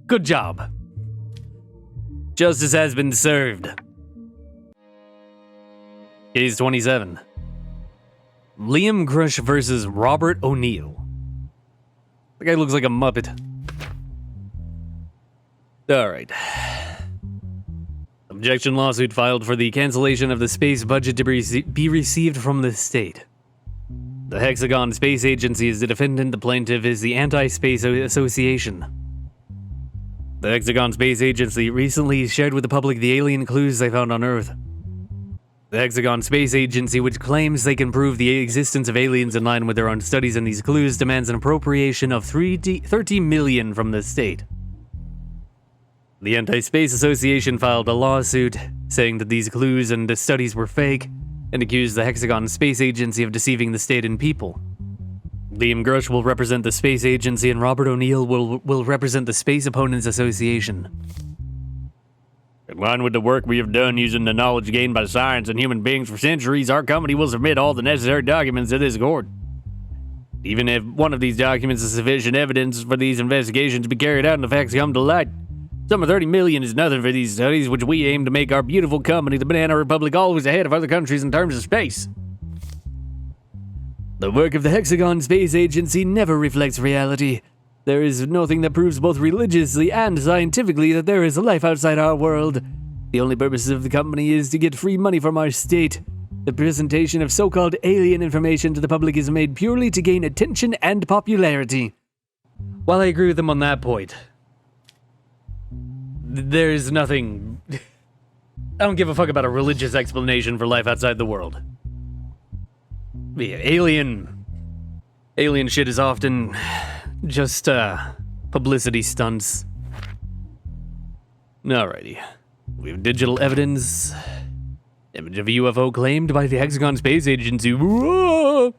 Good job. Justice has been served. Case 27. Liam Grush versus Robert O'Neill. The guy looks like a Muppet. Alright. Objection lawsuit filed for the cancellation of the space budget to be received from the state. The Hexagon Space Agency is the defendant, the plaintiff is the Anti-Space Association. The Hexagon Space Agency recently shared with the public the alien clues they found on Earth. The Hexagon Space Agency, which claims they can prove the existence of aliens in line with their own studies and these clues, demands an appropriation of $30 million from the state. The Anti-Space Association filed a lawsuit saying that these clues and the studies were fake, and accused the Hexagon Space Agency of deceiving the state and people. Liam Grush will represent the Space Agency and Robert O'Neill will represent the Space Opponents Association. In line with the work we have done using the knowledge gained by science and human beings for centuries, our company will submit all the necessary documents to this court. Even if one of these documents is sufficient evidence for these investigations to be carried out and the facts come to light, some of 30 million is nothing for these studies, which we aim to make our beautiful company, the Banana Republic, always ahead of other countries in terms of space. The work of the Hexagon Space Agency never reflects reality. There is nothing that proves both religiously and scientifically that there is a life outside our world. The only purpose of the company is to get free money from our state. The presentation of so-called alien information to the public is made purely to gain attention and popularity. While I agree with them on that point, there's nothing... I don't give a fuck about a religious explanation for life outside the world. Yeah, alien shit is often just publicity stunts. Alrighty. We have digital evidence. Image of a UFO claimed by the Hexagon Space Agency. Whoa!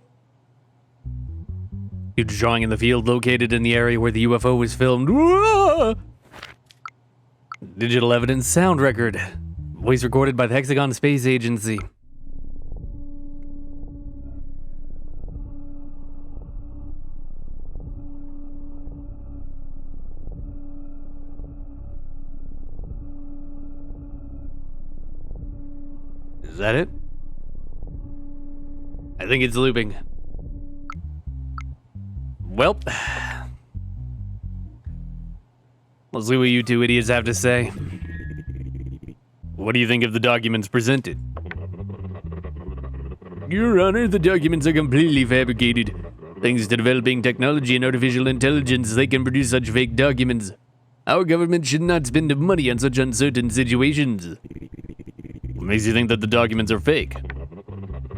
Huge drawing in the field located in the area where the UFO was filmed. Whoa! Digital evidence sound record. Voice recorded by the Hexagon Space Agency. Is that it? I think it's looping. Well, let's see what you two idiots have to say. What do you think of the documents presented? Your Honor, the documents are completely fabricated. Thanks to developing technology and artificial intelligence, they can produce such fake documents. Our government should not spend money on such uncertain situations. What makes you think that the documents are fake?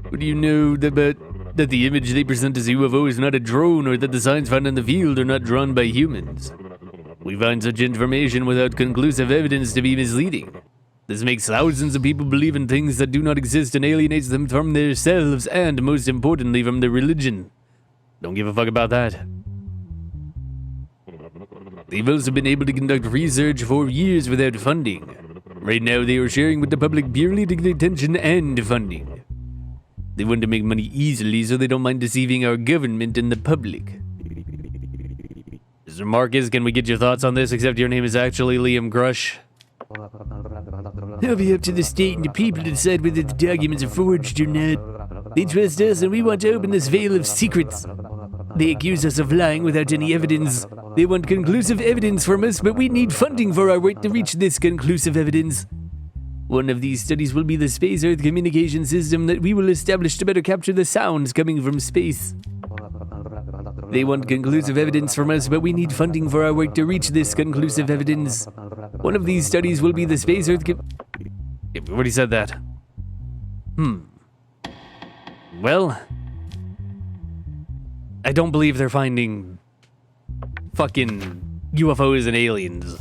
What do you know that the image they present as UFO is not a drone, or that the signs found in the field are not drawn by humans? We find such information without conclusive evidence to be misleading. This makes thousands of people believe in things that do not exist and alienates them from themselves and, most importantly, from their religion. Don't give a fuck about that. They've also been able to conduct research for years without funding. Right now, they are sharing with the public purely to get attention and funding. They want to make money easily, so they don't mind deceiving our government and the public. Mr. Marcus, can we get your thoughts on this, except your name is actually Liam Grush? It'll be up to the state and the people to decide whether the documents are forged or not. They trust us and we want to open this veil of secrets. They accuse us of lying without any evidence. They want conclusive evidence from us, but we need funding for our work to reach this conclusive evidence. One of these studies will be the Space-Earth communication system that we will establish to better capture the sounds coming from space. They want conclusive evidence from us, but we need funding for our work to reach this conclusive evidence. One of these studies will be the Space-Earth Yep, already said that. Well, I don't believe they're finding fucking UFOs and aliens.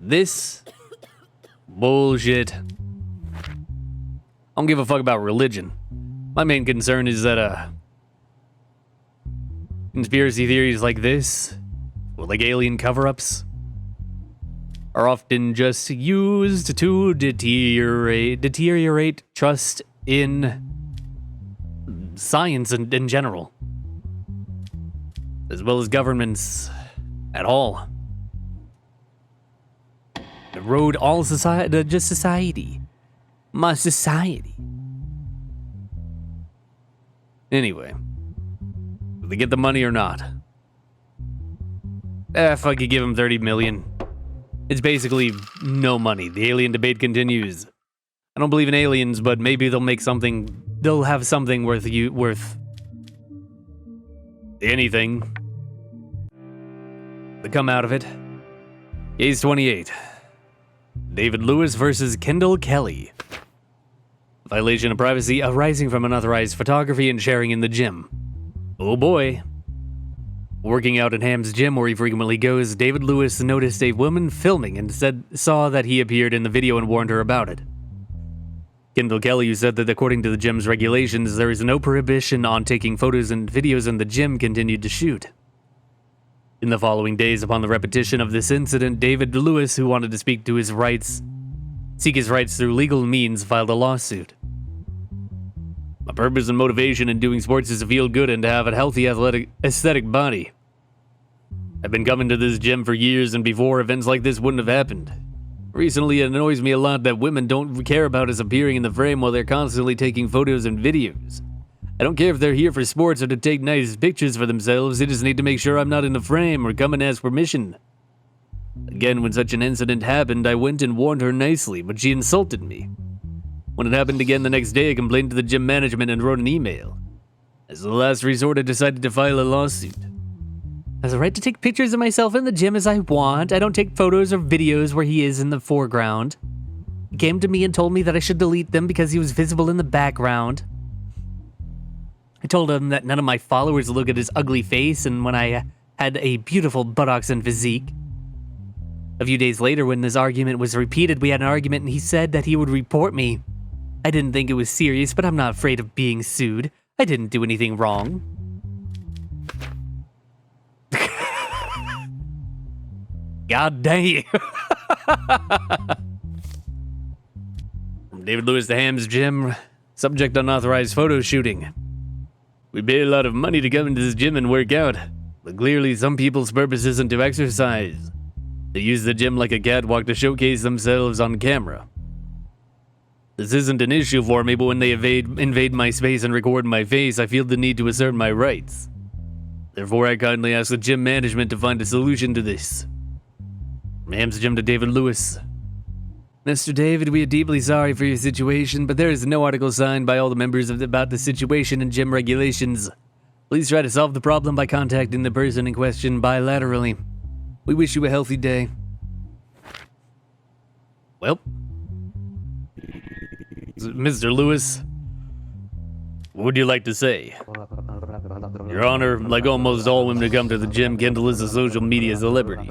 This bullshit. I don't give a fuck about religion. My main concern is that conspiracy theories like this, or like alien cover-ups, are often just used to deteriorate trust in science in general, as well as governments at all. Erode all society, just society. My society. Anyway, will they get the money or not? If I could give them 30 million. It's basically no money. The alien debate continues. I don't believe in aliens, but maybe they'll make something. They'll have something worth anything to come out of it. Case 28. David Lewis versus Kendall Kelly. Violation of privacy arising from unauthorized photography and sharing in the gym. Oh boy. Working out in Ham's gym where he frequently goes, David Lewis noticed a woman filming and saw that he appeared in the video and warned her about it. Kendall Kelly, who said that according to the gym's regulations, there is no prohibition on taking photos and videos, and the gym continued to shoot. In the following days, upon the repetition of this incident, David Lewis, who wanted to seek his rights through legal means, filed a lawsuit. My purpose and motivation in doing sports is to feel good and to have a healthy aesthetic body. I've been coming to this gym for years, and before, events like this wouldn't have happened. Recently, it annoys me a lot that women don't care about us appearing in the frame while they're constantly taking photos and videos. I don't care if they're here for sports or to take nice pictures for themselves, they just need to make sure I'm not in the frame or come and ask permission. Again, when such an incident happened, I went and warned her nicely, but she insulted me. When it happened again the next day, I complained to the gym management and wrote an email. As a last resort, I decided to file a lawsuit. I have the right to take pictures of myself in the gym as I want. I don't take photos or videos where he is in the foreground. He came to me and told me that I should delete them because he was visible in the background. I told him that none of my followers look at his ugly face and when I had a beautiful buttocks and physique. A few days later, when this argument was repeated, we had an argument and he said that he would report me. I didn't think it was serious, but I'm not afraid of being sued. I didn't do anything wrong. God dang. From David Lewis, the Hams Gym. Subject: unauthorized photo shooting. We pay a lot of money to come into this gym and work out, but clearly some people's purpose isn't to exercise. They use the gym like a catwalk to showcase themselves on camera. This isn't an issue for me, but when they invade my space and record my face, I feel the need to assert my rights. Therefore, I kindly ask the gym management to find a solution to this. From Ham's Gym to David Lewis. Mr. David, we are deeply sorry for your situation, but there is no article signed by all the members about the situation and gym regulations. Please try to solve the problem by contacting the person in question bilaterally. We wish you a healthy day. Well, Mr. Lewis, what would you like to say? Your Honor, like almost all women who come to the gym, Kendall is a social media celebrity.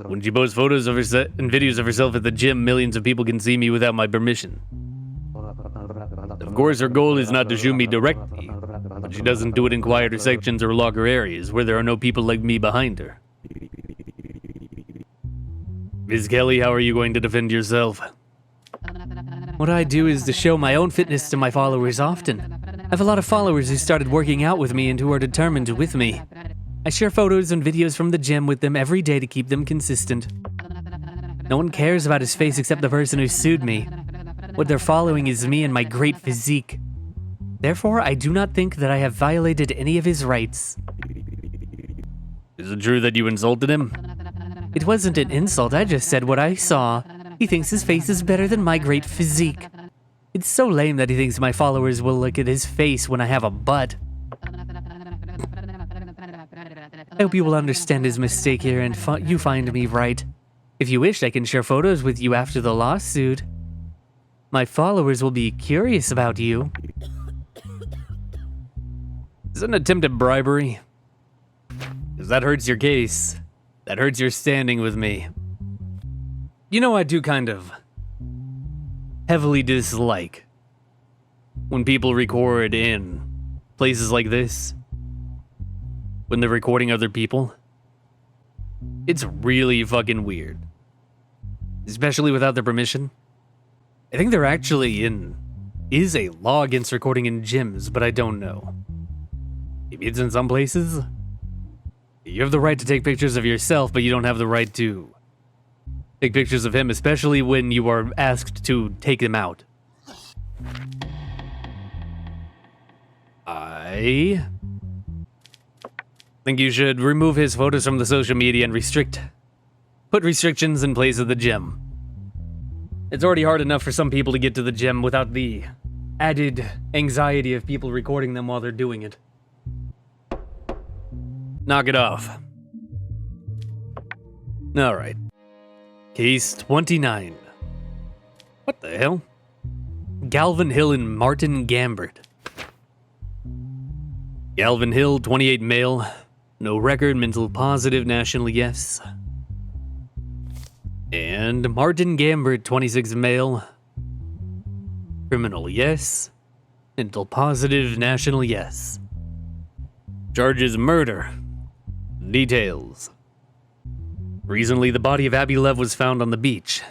When she posts photos of herself and videos of herself at the gym, millions of people can see me without my permission. Of course, her goal is not to shoot me directly, but she doesn't do it in quieter sections or locker areas where there are no people like me behind her. Ms. Kelly, how are you going to defend yourself? What I do is to show my own fitness to my followers often. I have a lot of followers who started working out with me and who are determined with me. I share photos and videos from the gym with them every day to keep them consistent. No one cares about his face except the person who sued me. What they're following is me and my great physique. Therefore, I do not think that I have violated any of his rights. Is it true that you insulted him? It wasn't an insult, I just said what I saw. He thinks his face is better than my great physique. It's so lame that he thinks my followers will look at his face when I have a butt. I hope you will understand his mistake here and you find me right. If you wish, I can share photos with you after the lawsuit. My followers will be curious about you. Is it an attempt at bribery? Because that hurts your case. That hurts your standing with me. You know, I do kind of heavily dislike when people record in places like this. When they're recording other people. It's really fucking weird. Especially without their permission. I think there actually is a law against recording in gyms, but I don't know. Maybe it's in some places. You have the right to take pictures of yourself, but you don't have the right to take pictures of him, especially when you are asked to take them out. I think you should remove his photos from the social media and put restrictions in place of the gym. It's already hard enough for some people to get to the gym without the added anxiety of people recording them while they're doing it. Knock it off. Alright. Case 29. What the hell? Galvin Hill and Martin Gambert. Galvin Hill, 28 male. No record, mental positive, national yes. And Martin Gambert, 26 male. Criminal yes. Mental positive, national yes. Charges murder. Details. Recently, the body of Abby Lev was found on the beach.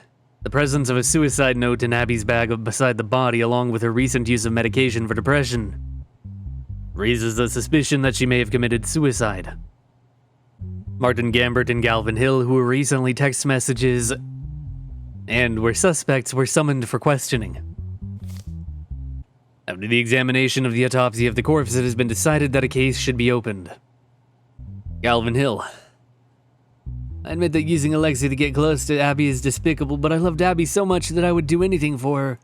The presence of a suicide note in Abby's bag beside the body, along with her recent use of medication for depression, raises the suspicion that she may have committed suicide. Martin Gambert and Galvin Hill, who were recently text messages and were suspects, were summoned for questioning. After the examination of the autopsy of the corpse, it has been decided that a case should be opened. Galvin Hill. I admit that using Alexi to get close to Abby is despicable, but I loved Abby so much that I would do anything for her.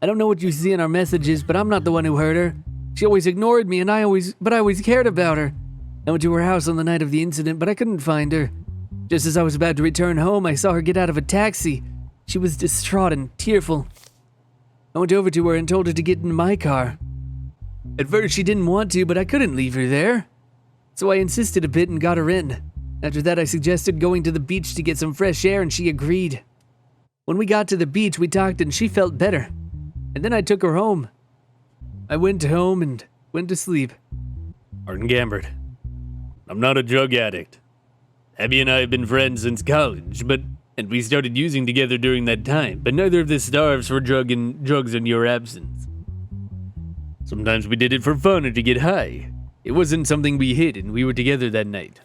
I don't know what you see in our messages, but I'm not the one who hurt her. She always ignored me, and I always cared about her. I went to her house on the night of the incident, but I couldn't find her. Just as I was about to return home, I saw her get out of a taxi. She was distraught and tearful. I went over to her and told her to get in my car. At first, she didn't want to, but I couldn't leave her there. So I insisted a bit and got her in. After that, I suggested going to the beach to get some fresh air, and she agreed. When we got to the beach, we talked and she felt better. And then I took her home. I went home and went to sleep. Martin Gambert. I'm not a drug addict. Abby and I have been friends since college, and we started using together during that time, but neither of us starves for drugs in your absence. Sometimes we did it for fun or to get high. It wasn't something we hid, and we were together that night.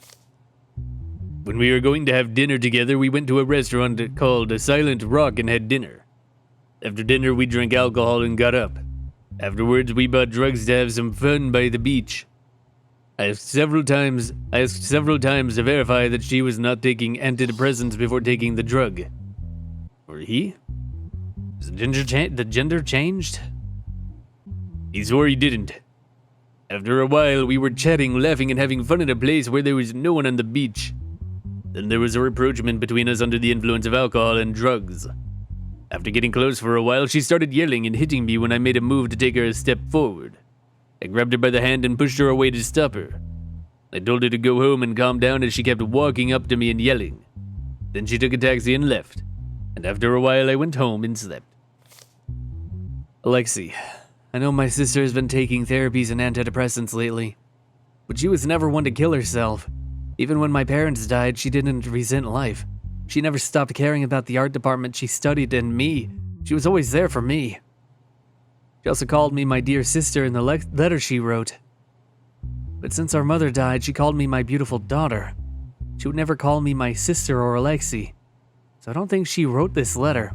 When we were going to have dinner together, we went to a restaurant called a Silent Rock and had dinner. After dinner, we drank alcohol and got up. Afterwards, we bought drugs to have some fun by the beach. I asked several times to verify that she was not taking antidepressants before taking the drug. Or he? Has the gender changed? He swore he didn't. After a while, we were chatting, laughing, and having fun at a place where there was no one on the beach. Then there was a rapprochement between us under the influence of alcohol and drugs. After getting close for a while, she started yelling and hitting me when I made a move to take her a step forward. I grabbed her by the hand and pushed her away to stop her. I told her to go home and calm down as she kept walking up to me and yelling. Then she took a taxi and left. And after a while, I went home and slept. Alexi, I know my sister has been taking therapies and antidepressants lately, but she was never one to kill herself. Even when my parents died, she didn't resent life. She never stopped caring about the art department she studied and me. She was always there for me. She also called me my dear sister in the letter she wrote. But since our mother died, she called me my beautiful daughter. She would never call me my sister or Alexi, so I don't think she wrote this letter.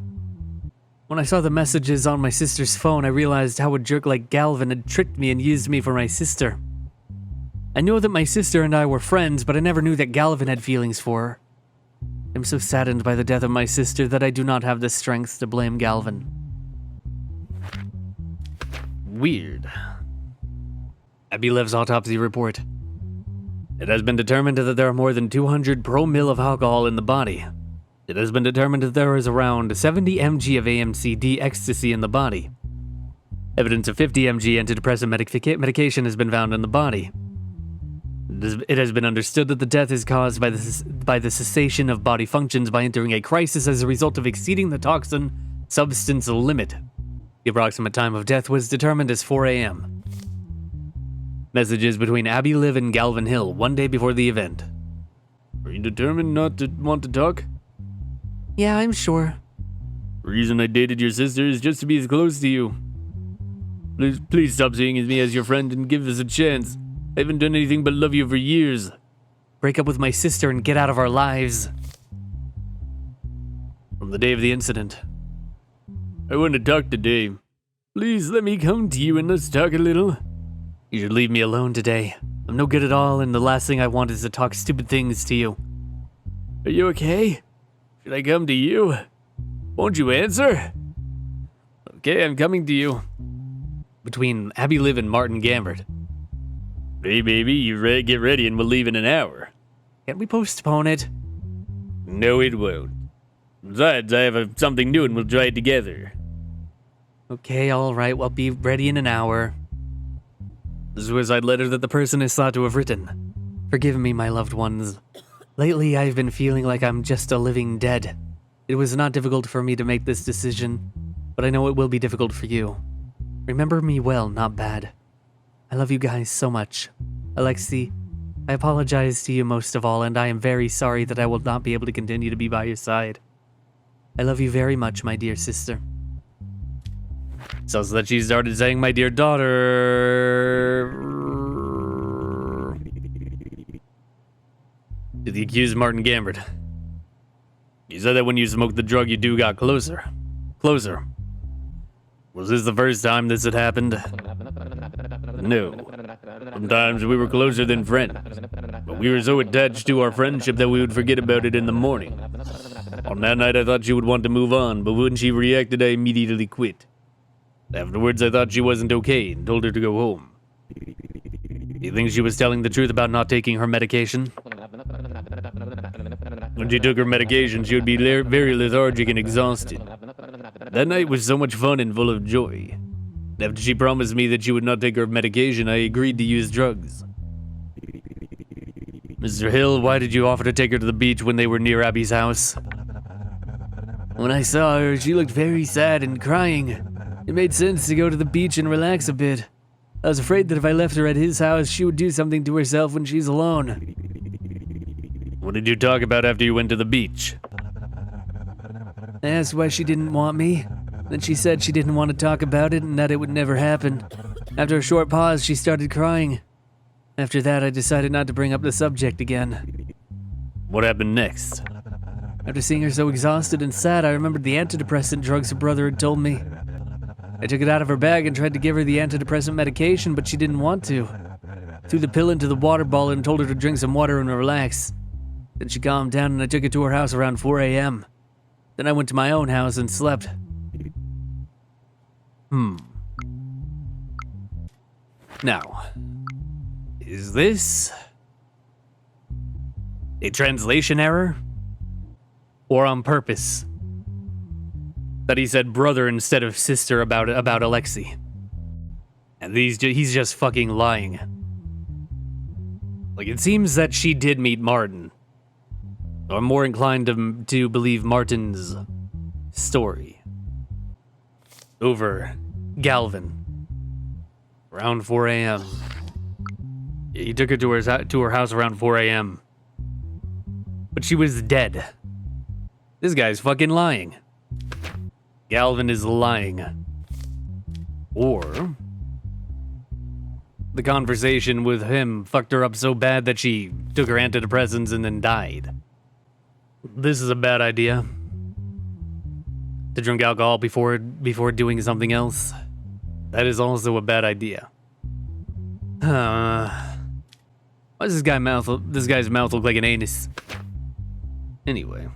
When I saw the messages on my sister's phone, I realized how a jerk like Galvin had tricked me and used me for my sister. I knew that my sister and I were friends, but I never knew that Galvin had feelings for her. I'm so saddened by the death of my sister that I do not have the strength to blame Galvin. Weird. Abby Lev's autopsy report. It has been determined that there are more than 200 pro-mil of alcohol in the body. It has been determined that there is around 70 mg of AMCD ecstasy in the body. Evidence of 50 mg antidepressant medication has been found in the body. It has been understood that the death is caused by the cessation of body functions by entering a crisis as a result of exceeding the toxin substance limit. The approximate time of death was determined as 4 a.m. Messages between Abby Liv and Galvin Hill 1 day before the event. Are you determined not to want to talk? Yeah, I'm sure. The reason I dated your sister is just to be as close to you. Please stop seeing me as your friend and give us a chance. I haven't done anything but love you for years. Break up with my sister and get out of our lives. From the day of the incident. I want to talk today. Please let me come to you and let's talk a little. You should leave me alone today. I'm no good at all, and the last thing I want is to talk stupid things to you. Are you okay? Should I come to you? Won't you answer? Okay, I'm coming to you. Between Abby Liv and Martin Gambert. Hey baby, get ready and we'll leave in an hour. Can't we postpone it? No, it won't. Besides, I have something new and we'll try it together. Okay, alright, we'll be ready in an hour. The suicide letter that the person is thought to have written. Forgive me, my loved ones. Lately, I've been feeling like I'm just a living dead. It was not difficult for me to make this decision, but I know it will be difficult for you. Remember me well, not bad. I love you guys so much. Alexei, I apologize to you most of all, and I am very sorry that I will not be able to continue to be by your side. I love you very much, my dear sister. So that she started saying, my dear daughter. To the accused Martin Gambert. You said that when you smoked the drug, you got closer. Closer. Was this the first time this had happened? No. Sometimes we were closer than friends. But we were so attached to our friendship that we would forget about it in the morning. On that night, I thought she would want to move on, but when she reacted, I immediately quit. Afterwards, I thought she wasn't okay and told her to go home. You think she was telling the truth about not taking her medication? When she took her medication, she would be very lethargic and exhausted. That night was so much fun and full of joy. After she promised me that she would not take her medication, I agreed to use drugs. Mr. Hill, why did you offer to take her to the beach when they were near Abby's house? When I saw her, she looked very sad and crying. It made sense to go to the beach and relax a bit. I was afraid that if I left her at his house, she would do something to herself when she's alone. What did you talk about after you went to the beach? I asked why she didn't want me. Then she said she didn't want to talk about it and that it would never happen. After a short pause, she started crying. After that, I decided not to bring up the subject again. What happened next? After seeing her so exhausted and sad, I remembered the antidepressant drugs her brother had told me. I took it out of her bag and tried to give her the antidepressant medication, but she didn't want to. Threw the pill into the water bottle and told her to drink some water and relax. Then she calmed down and I took her to her house around 4 a.m. Then I went to my own house and slept. Now, is this a translation error? Or on purpose? That he said brother instead of sister about Alexei. And he's just fucking lying. Like, it seems that she did meet Martin. I'm more inclined to believe Martin's story. Over Galvin. Around 4 a.m. He took her to her house around 4 a.m. But she was dead. This guy's fucking lying. Galvin is lying. Or the conversation with him fucked her up so bad that she took her antidepressants and then died. This is a bad idea. To drink alcohol before doing something else. That is also a bad idea. Why does this guy's mouth look like an anus? Anyway.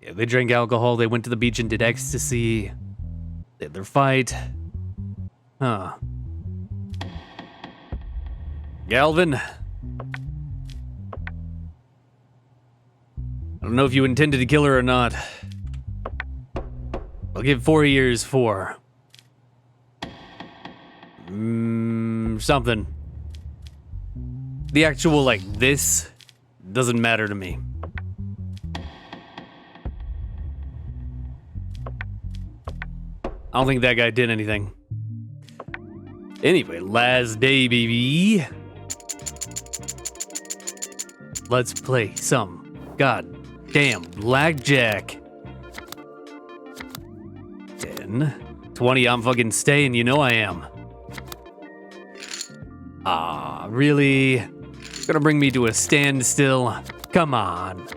Yeah, they drank alcohol, they went to the beach and did ecstasy. They had their fight. Galvin? I don't know if you intended to kill her or not. I'll give 4 years for... something. The actual, like, this doesn't matter to me. I don't think that guy did anything. Anyway, last day, baby. Let's play some goddamn blackjack. 10, 20, I'm fucking staying, you know I am. Really? Gonna bring me to a standstill? Come on.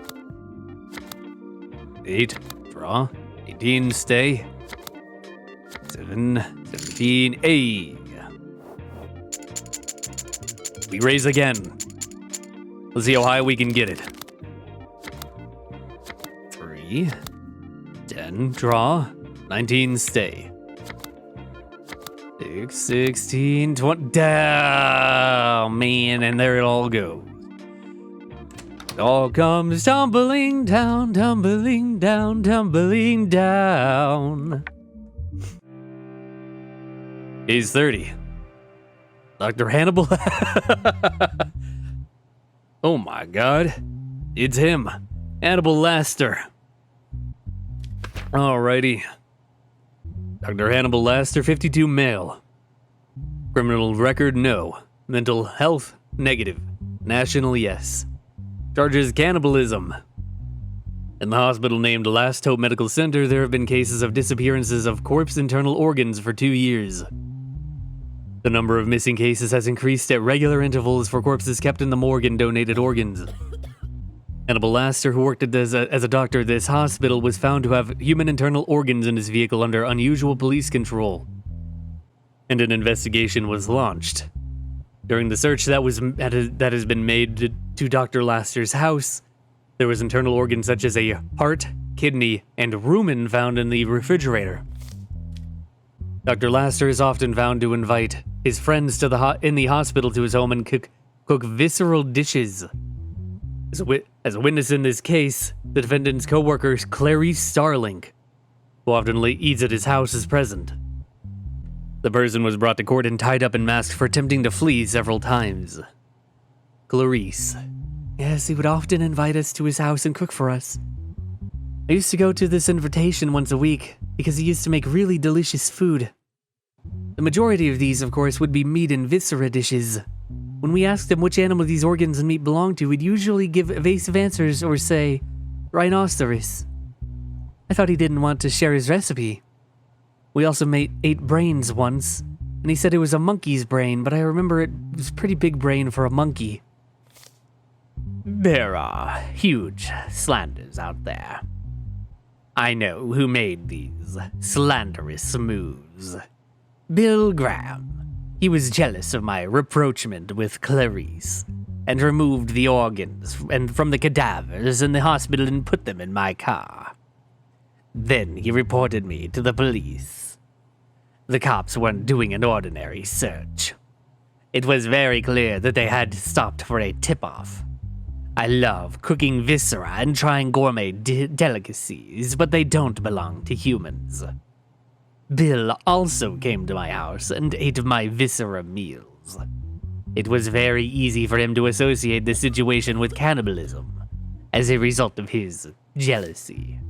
8, draw. 18, stay. 7, 17, A. We raise again. Let's see how high we can get it. 3, 10, draw. 19, stay. 6, 16, 20. Down, man, and there it all goes. It all comes tumbling down, tumbling down, tumbling down. He's 30. Dr. Hannibal? Oh my god. It's him. Hannibal Laster. Alrighty. Dr. Hannibal Laster, 52, male. Criminal record, no. Mental health, negative. National, yes. Charges cannibalism. In the hospital named Last Hope Medical Center, there have been cases of disappearances of corpse internal organs for 2 years. The number of missing cases has increased at regular intervals for corpses kept in the morgue and donated organs. Hannibal Laster, who worked as a doctor at this hospital, was found to have human internal organs in his vehicle under unusual police control, and an investigation was launched. During the search that has been made to Dr. Laster's house, there was internal organs such as a heart, kidney, and rumen found in the refrigerator. Dr. Laster is often found to invite his friends to in the hospital to his home and cook visceral dishes. As a witness in this case, the defendant's co-worker Clarice Starling, who often eats at his house, is present. The person was brought to court and tied up and masked for attempting to flee several times. Clarice. Yes, he would often invite us to his house and cook for us. I used to go to this invitation once a week because he used to make really delicious food. The majority of these, of course, would be meat and viscera dishes. When we asked him which animal these organs and meat belonged to, he'd usually give evasive answers or say, rhinoceros. I thought he didn't want to share his recipe. We also ate brains once, and he said it was a monkey's brain, but I remember it was a pretty big brain for a monkey. There are huge slanders out there. I know who made these slanderous moves. Bill Graham. He was jealous of my rapprochement with Clarice, and removed the organs from the cadavers in the hospital and put them in my car. Then he reported me to the police. The cops weren't doing an ordinary search. It was very clear that they had stopped for a tip-off. I love cooking viscera and trying gourmet delicacies, but they don't belong to humans. Bill also came to my house and ate my viscera meals. It was very easy for him to associate the situation with cannibalism as a result of his jealousy.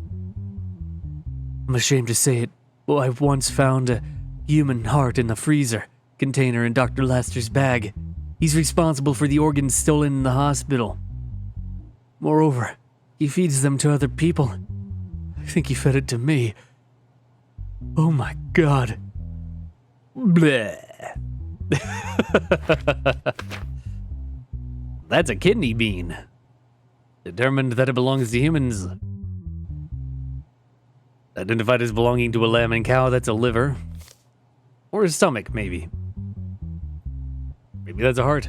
I'm ashamed to say it, but I once found a human heart in the freezer container in Dr. Laster's bag. He's responsible for the organs stolen in the hospital. Moreover, he feeds them to other people. I think he fed it to me. Oh my god. Bleh. That's a kidney bean. Determined that it belongs to humans. Identified as belonging to a lamb and cow, that's a liver. Or a stomach, maybe. Maybe that's a heart.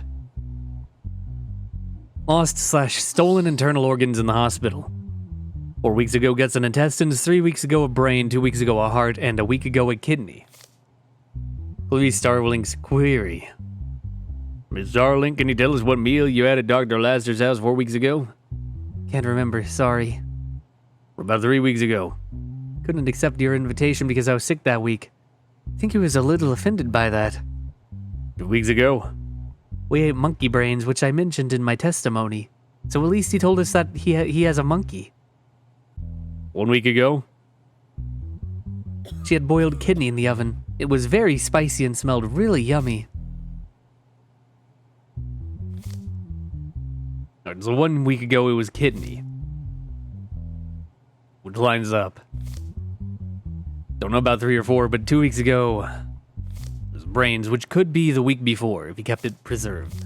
Lost/stolen internal organs in the hospital. 4 weeks ago gets an intestines, 3 weeks ago a brain, 2 weeks ago a heart, and a week ago a kidney. Please, Starling's query. Miss Starling, can you tell us what meal you had at Dr. Laster's house 4 weeks ago? Can't remember, sorry. What about 3 weeks ago? Couldn't accept your invitation because I was sick that week. I think he was a little offended by that. 2 weeks ago? We ate monkey brains, which I mentioned in my testimony. So at least he told us that he has a monkey. 1 week ago? She had boiled kidney in the oven. It was very spicy and smelled really yummy. Alright, so 1 week ago it was kidney. Which lines up. Don't know about 3 or 4, but 2 weeks ago, it was brains, which could be the week before if he kept it preserved.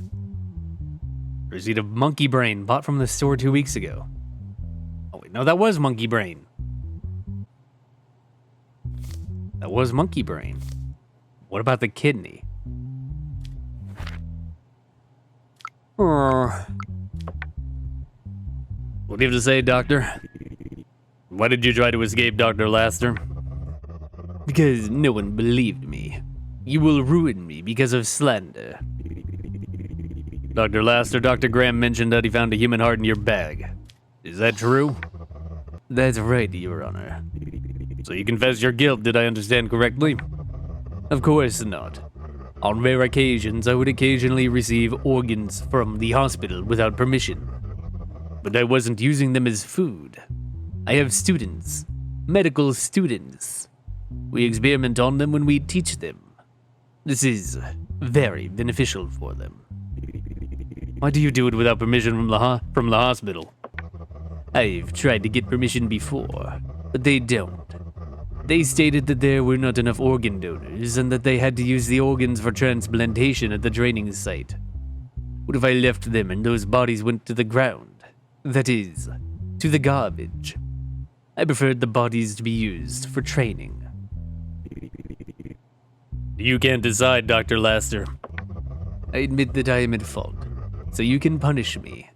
Receipt of monkey brain bought from the store 2 weeks ago. Oh wait, no, that was monkey brain. That was monkey brain. What about the kidney? What do you have to say, Doctor? Why did you try to escape, Dr. Laster? Because no one believed me. You will ruin me because of slander. Dr. Laster, Dr. Graham mentioned that he found a human heart in your bag. Is that true? That's right, Your Honor. So you confess your guilt, did I understand correctly? Of course not. On rare occasions, I would occasionally receive organs from the hospital without permission. But I wasn't using them as food. I have students, medical students, We experiment on them when we teach them. This is very beneficial for them. Why do you do it without permission from the hospital? I've tried to get permission before, but they don't. They stated that there were not enough organ donors and that they had to use the organs for transplantation at the training site. What if I left them and those bodies went to the ground? That is, to the garbage. I preferred the bodies to be used for training. You can't decide, Dr. Laster. I admit that I am at fault, so you can punish me.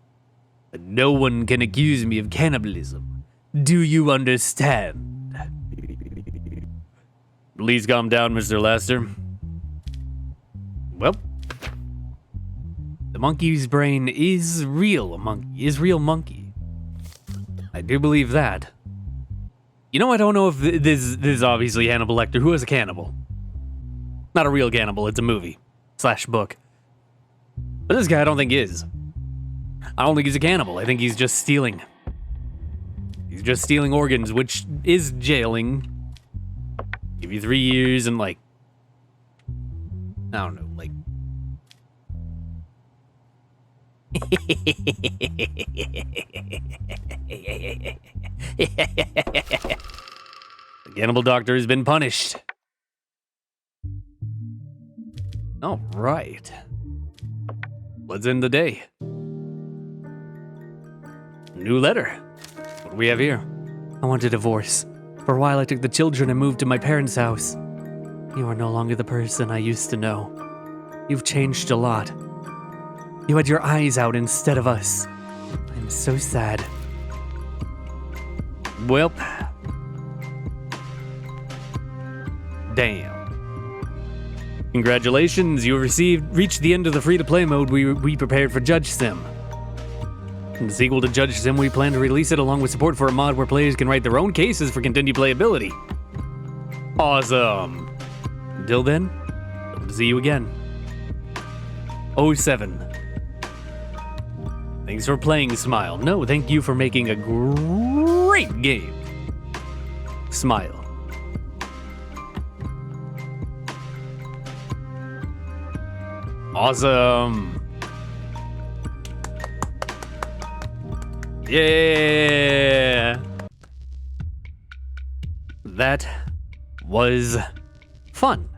But no one can accuse me of cannibalism. Do you understand? Please calm down, Mr. Laster. Well, the monkey's brain is real monkey. I do believe that. You know, I don't know if this is obviously Hannibal Lecter. Who is a cannibal? Not a real cannibal, it's a movie / book. But this guy I don't think is. I don't think he's a cannibal. I think he's just stealing. He's just stealing organs, which is jailing. Give you 3 years and like, I don't know, like. The cannibal doctor has been punished. All right. Let's end the day. New letter. What do we have here? I want a divorce. For a while I took the children and moved to my parents' house. You are no longer the person I used to know. You've changed a lot. You had your eyes out instead of us. I'm so sad. Well. Damn. Congratulations, you reached the end of the free-to-play mode we prepared for Judgesim. In the sequel to Judgesim, we plan to release it along with support for a mod where players can write their own cases for continued playability. Awesome. Until then, hope to see you again. 07. Thanks for playing, Smile. No, thank you for making a great game. Smile. Awesome. Yeah. That was fun.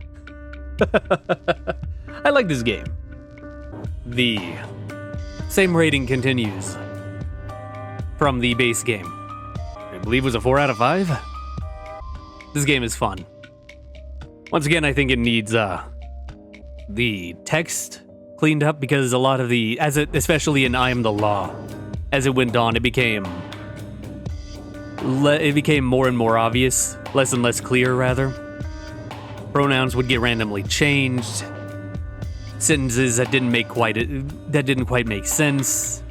I like this game. The same rating continues from the base game. I believe it was a 4 out of 5. This game is fun. Once again, I think it needs the text cleaned up because a lot of the, especially in I Am the Law, as it went on, it became more and more obvious, less and less clear, rather. Pronouns would get randomly changed. Sentences that didn't quite make sense.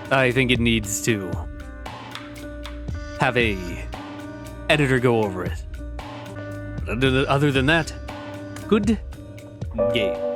I think it needs to have a editor go over it. But other than that, good game.